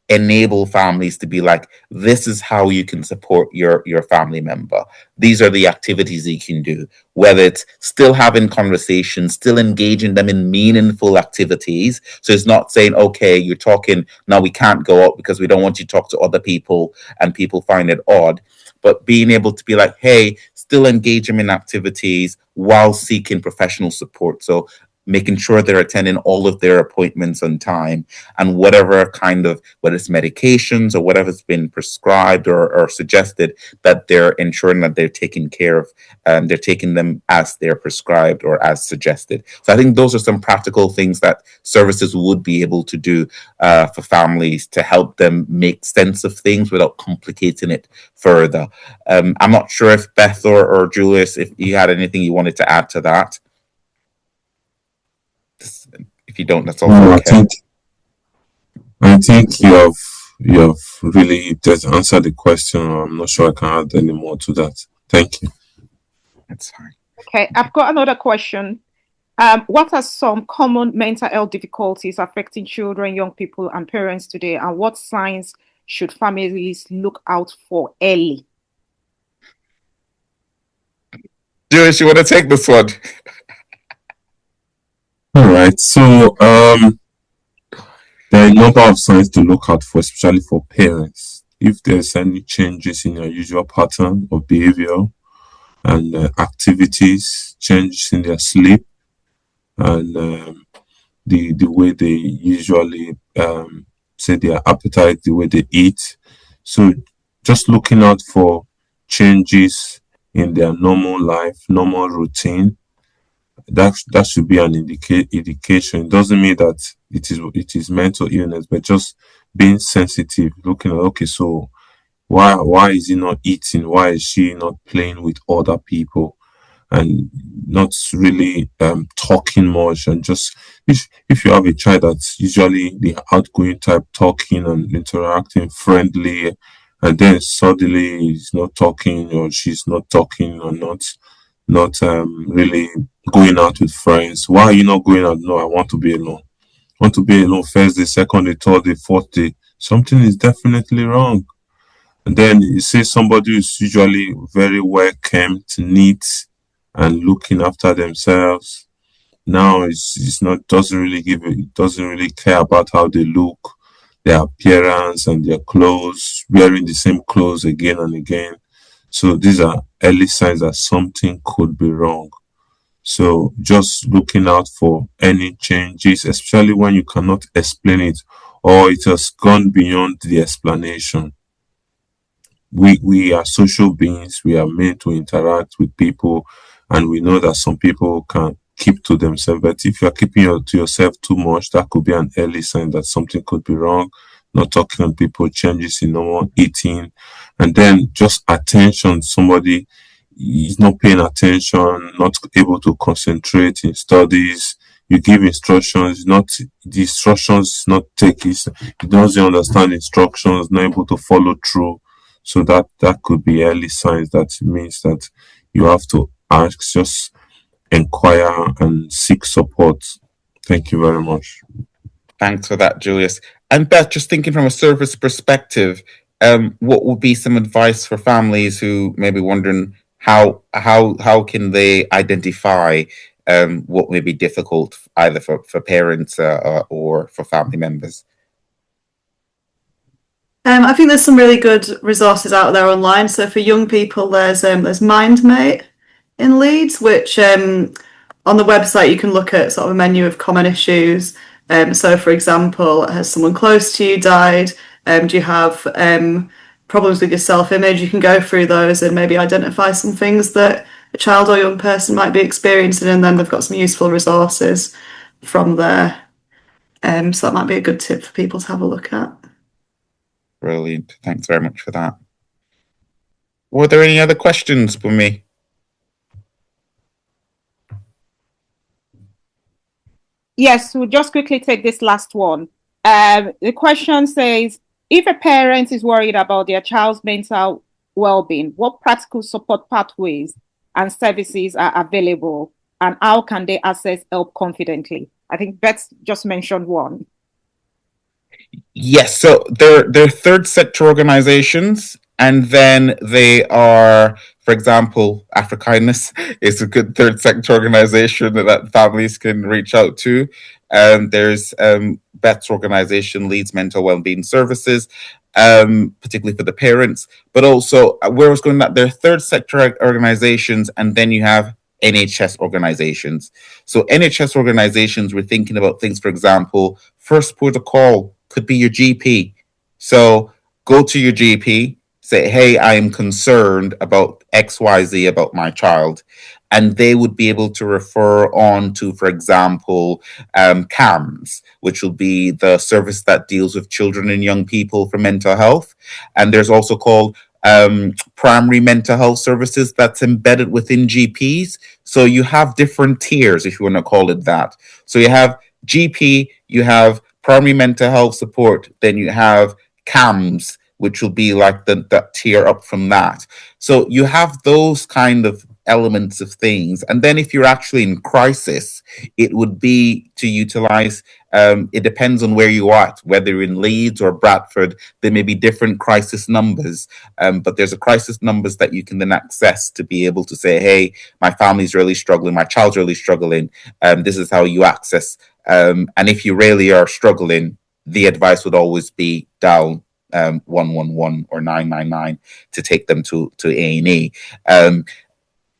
enable families to be like, this is how you can support your family member. These are the activities you can do, whether it's still having conversations, still engaging them in meaningful activities. So it's not saying, okay, you're talking, now we can't go out because we don't want you to talk to other people and people find it odd. But being able to be like, hey, still engage them in activities while seeking professional support. So making sure they're attending all of their appointments on time, and whatever kind of, whether it's medications or whatever's been prescribed or suggested, that they're ensuring that they're taking care of, and they're taking them as they're prescribed or as suggested. So I think those are some practical things that services would be able to do for families to help them make sense of things without complicating it further. I'm not sure if Beth or Julius, if you had anything you wanted to add to that. If you don't, that's also No, okay. I think you have really just answered the question. I'm not sure I can add any more to that. Thank you. That's fine. Okay, I've got another question. What are some common mental health difficulties affecting children, young people, and parents today, and what signs should families look out for early? Julius, you want to take this one? All right. So there are a number of signs to look out for, especially for parents. If there's any changes in your usual pattern of behavior and activities, changes in their sleep, and the way they usually say their appetite, the way they eat. So just looking out for changes in their normal life, normal routine. That should be an indication. It doesn't mean that it is mental illness, but just being sensitive, looking at, okay, so why is he not eating? Why is she not playing with other people? And not really talking much, and just if you have a child that's usually the outgoing type, talking and interacting friendly, and then suddenly he's not talking or she's not talking, or not really going out with friends. Why are you not going out? No, I want to be alone. I want to be alone. First day, second day, third day, fourth day. Something is definitely wrong. And then you see somebody who's usually very well kept, neat, and looking after themselves. Now it's not, doesn't really care about how they look, their appearance and their clothes, wearing the same clothes again and again. So these are early signs that something could be wrong. So just looking out for any changes, especially when you cannot explain it or it has gone beyond the explanation. We are social beings. We are made to interact with people, and we know that some people can keep to themselves. But if you are keeping to yourself too much, that could be an early sign that something could be wrong. Not talking to people, changes in normal eating, and then just attention. Somebody is not paying attention, not able to concentrate in studies. You give instructions, not the instructions, not take it. He doesn't understand instructions, not able to follow through. So that could be early signs. That means that you have to ask, just inquire and seek support. Thank you very much. Thanks for that, Julius. And Beth, just thinking from a service perspective, what would be some advice for families who may be wondering how can they identify what may be difficult either for parents or for family members? I think there's some really good resources out there online. So for young people, there's MindMate in Leeds, which on the website you can look at sort of a menu of common issues. So for example, has someone close to you died? Do you have problems with your self-image? You can go through those and maybe identify some things that a child or young person might be experiencing, and then they've got some useful resources from there. So that might be a good tip for people to have a look at. Brilliant. Thanks very much for that. Were there any other questions for me? Yes, we'll just quickly take this last one. The question says, if a parent is worried about their child's mental well-being, what practical support pathways and services are available, and how can they access help confidently? I think Beth just mentioned one. Yes, so they're third sector organizations, and then they are, for example, Afrikindness is a good third sector organization that families can reach out to. There's Beth's organization leads mental well-being services, particularly for the parents, but also where I was going that they're third sector organizations, and then you have NHS organizations. So NHS organizations, we're thinking about things, for example, first port of call could be your GP. So go to your GP, say, hey, I am concerned about XYZ about my child. And they would be able to refer on to, for example, CAMS, which will be the service that deals with children and young people for mental health. And there's also called primary mental health services that's embedded within GPs. So you have different tiers, if you want to call it that. So you have GP, you have primary mental health support, then you have CAMS, which will be like that tier up from that. So you have those kind of elements of things. And then if you're actually in crisis, it would be to utilize, it depends on where you are, whether you're in Leeds or Bradford, there may be different crisis numbers. But there's a crisis numbers that you can then access to be able to say, hey, my family's really struggling, my child's really struggling. This is how you access. And if you really are struggling, the advice would always be dial 111 or 999 to take them to A&E.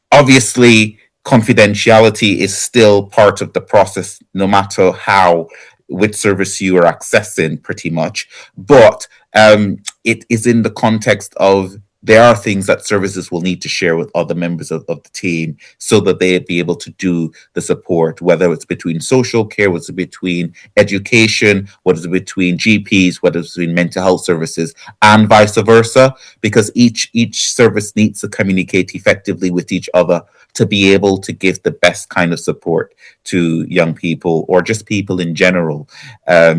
Obviously, confidentiality is still part of the process, no matter how which service you are accessing, pretty much. But it is in the context of there are things that services will need to share with other members of the team so that they'd be able to do the support, whether it's between social care, whether it's between education, whether it's between GPs, whether it's between mental health services, and vice versa, because each service needs to communicate effectively with each other to be able to give the best kind of support to young people or just people in general.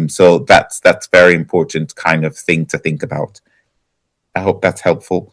So that's very important kind of thing to think about. I hope that's helpful.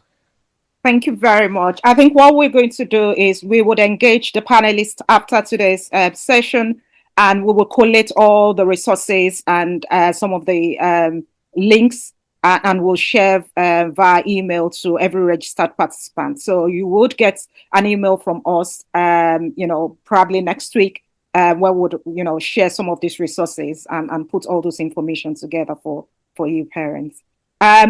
Thank you very much. I think what we're going to do is we would engage the panelists after today's session, and we will collate all the resources and some of the links, and we'll share via email to every registered participant. So you would get an email from us, probably next week, where we'll, share some of these resources and put all those information together for you parents.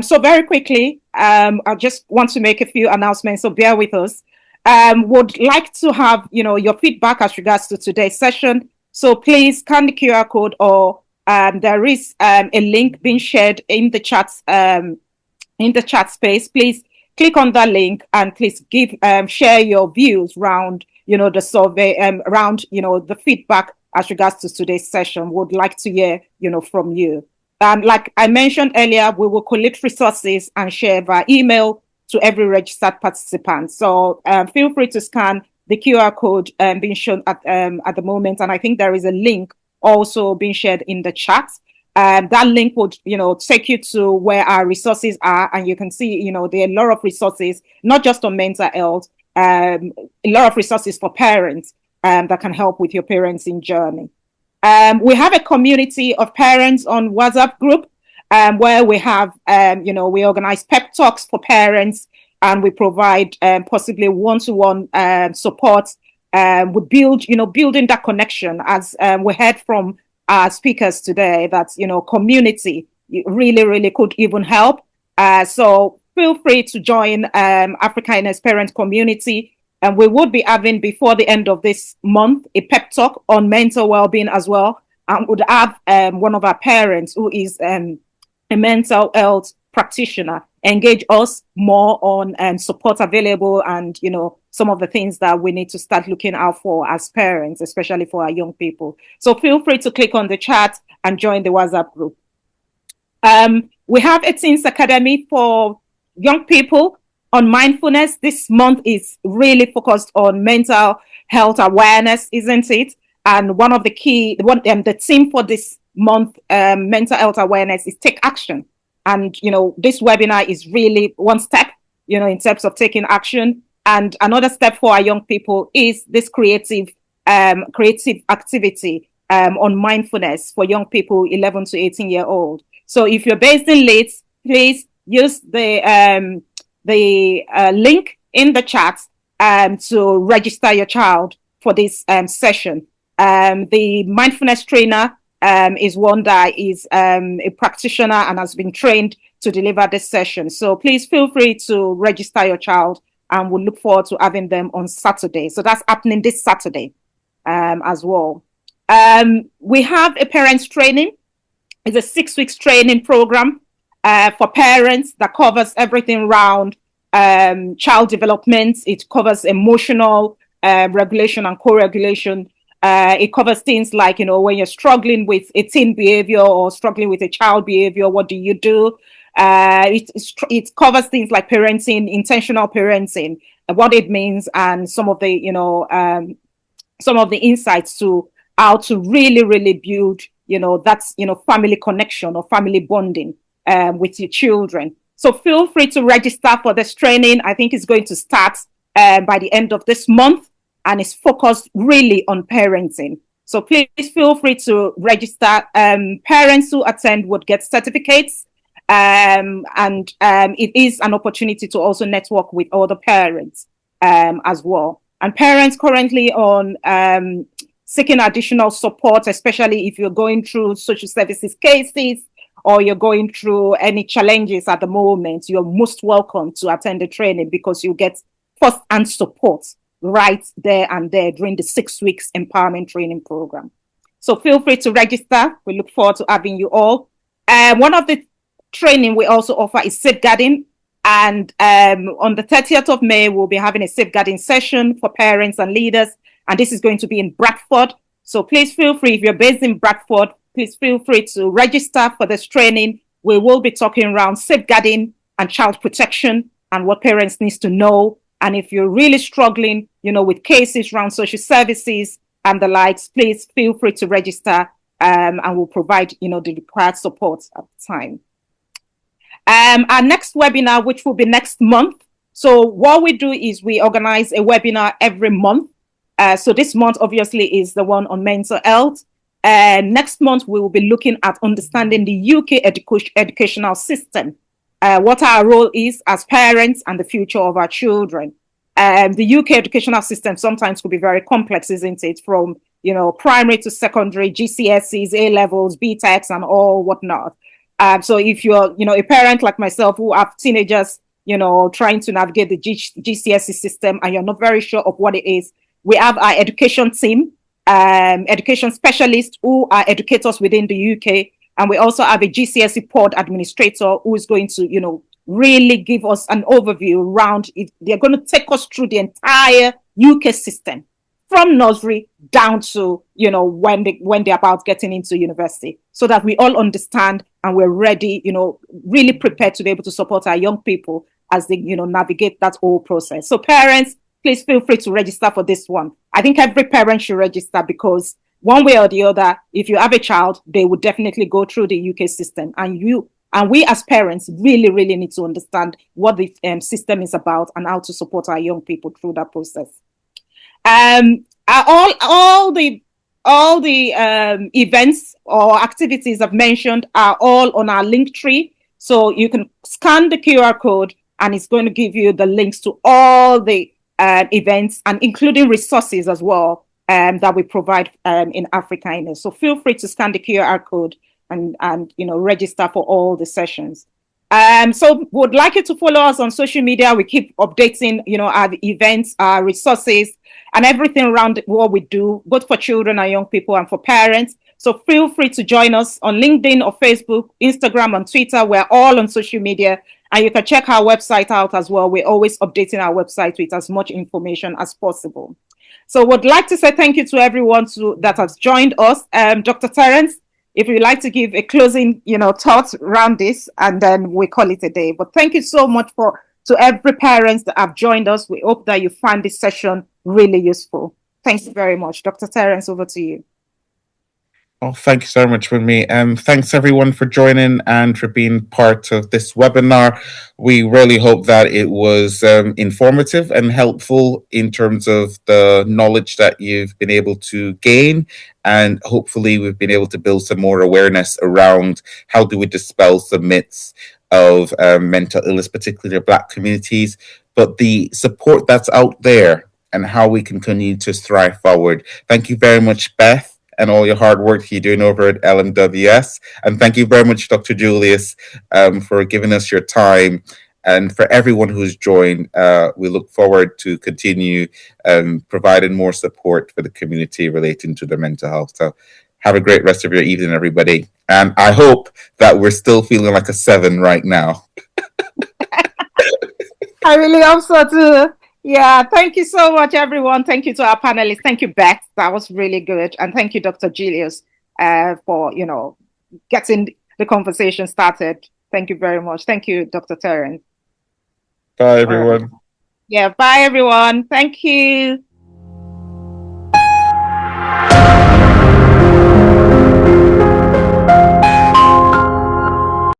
So very quickly, I just want to make a few announcements, so bear with us. Would like to have, your feedback as regards to today's session. So please scan the QR code, or there is a link being shared in the chat space. Please click on that link and please share your views around, the survey, around, the feedback as regards to today's session. Would like to hear, from you. Like I mentioned earlier, we will collect resources and share via email to every registered participant. So feel free to scan the QR code being shown at the moment. And I think there is a link also being shared in the chat. That link would, take you to where our resources are. And you can see, there are a lot of resources, not just on mental health, a lot of resources for parents that can help with your parenting journey. We have a community of parents on WhatsApp group where we have, we organize pep talks for parents, and we provide possibly one-to-one support. We build, building that connection, as we heard from our speakers today, that, community really, really could even help. So feel free to join Afrikindness Parent Community. And we would be having, before the end of this month, a pep talk on mental well-being as well. And would have one of our parents who is a mental health practitioner engage us more on support available and, some of the things that we need to start looking out for as parents, especially for our young people. So feel free to click on the chat and join the WhatsApp group. We have a Teens Academy for young people on mindfulness. This month is really focused on mental health awareness, isn't it? And one of the the theme for this month, mental health awareness, is take action. And, this webinar is really one step, in terms of taking action. And another step for our young people is this creative activity on mindfulness for young people 11 to 18-year-old. So if you're based in Leeds, please use the link in the chat to register your child for this session. The mindfulness trainer is one that is a practitioner and has been trained to deliver this session. So please feel free to register your child, and we'll look forward to having them on Saturday. So that's happening this Saturday as well. We have a parents training. It's a 6 weeks training program for parents that covers everything around child development. It covers emotional regulation and co-regulation. It covers things like, when you're struggling with a teen behavior or struggling with a child behavior, what do you do? It covers things like parenting, intentional parenting, what it means, and some of the insights to how to really, really build, that's, family connection or family bonding with your children. So feel free to register for this training. I think it's going to start by the end of this month, and it's focused really on parenting. So please feel free to register. Parents who attend would get certificates, and it is an opportunity to also network with other parents as well. And parents currently on seeking additional support, especially if you're going through social services cases or you're going through any challenges at the moment, you're most welcome to attend the training, because you get first-hand support right there and there during the 6 weeks empowerment training program. So feel free to register. We look forward to having you all. One of the training we also offer is safeguarding. And on the 30th of May, we'll be having a safeguarding session for parents and leaders. And this is going to be in Bradford. So please feel free, if you're based in Bradford, please feel free to register for this training. We will be talking around safeguarding and child protection and what parents need to know. And if you're really struggling, with cases around social services and the likes, please feel free to register, and we'll provide, the required support at the time. Our next webinar, which will be next month. So what we do is we organize a webinar every month. So this month, obviously, is the one on mental health. Next month, we will be looking at understanding the UK educational system, what our role is as parents and the future of our children. The UK educational system sometimes could be very complex, isn't it? From, primary to secondary, GCSEs, A-levels, BTECs, and all whatnot. So if you're, a parent like myself who have teenagers, trying to navigate the GCSE system, and you're not very sure of what it is, we have our education team, education specialists who are educators within the UK. And we also have a GCSE pod administrator who is going to, really give us an overview around it. They're going to take us through the entire UK system from nursery down to, when they're about getting into university, so that we all understand and we're ready, really prepared to be able to support our young people as they, navigate that whole process. So parents, please feel free to register for this one. I think every parent should register, because one way or the other, if you have a child, they would definitely go through the UK system. And we as parents really, really need to understand what the system is about and how to support our young people through that process. All the events or activities I've mentioned are all on our link tree. So you can scan the QR code, and it's going to give you the links to all the events, and including resources as well that we provide in Africa. So feel free to scan the QR code and register for all the sessions. So would like you to follow us on social media. We keep updating, our events, our resources, and everything around what we do, both for children and young people and for parents. So feel free to join us on LinkedIn or Facebook, Instagram, and Twitter. We're all on social media, and you can check our website out as well. We're always updating our website with as much information as possible. So would like to say thank you to everyone that has joined us. Dr. Terence, if you'd like to give a closing, thoughts around this, and then we call it a day. But thank you so much to every parents that have joined us. We hope that you find this session really useful. Thanks very much. Dr. Terence, over to you. Oh, thank you so much, Winnie. Thanks everyone for joining and for being part of this webinar. We really hope that it was informative and helpful in terms of the knowledge that you've been able to gain. And hopefully, we've been able to build some more awareness around how do we dispel some myths of mental illness, particularly the Black communities, but the support that's out there and how we can continue to strive forward. Thank you very much, Beth, and all your hard work you're doing over at LMWS. And thank you very much, Dr. Julius, for giving us your time. And for everyone who's joined, we look forward to continue providing more support for the community relating to their mental health. So have a great rest of your evening, everybody. And I hope that we're still feeling like a 7 right now. I really hope so too. Yeah, thank you so much, everyone. Thank you to our panelists. Thank you, Beth. That was really good. And thank you, Dr. Julius, for, getting the conversation started. Thank you very much. Thank you, Dr. Terence. Bye, everyone. Yeah, bye, everyone. Thank you.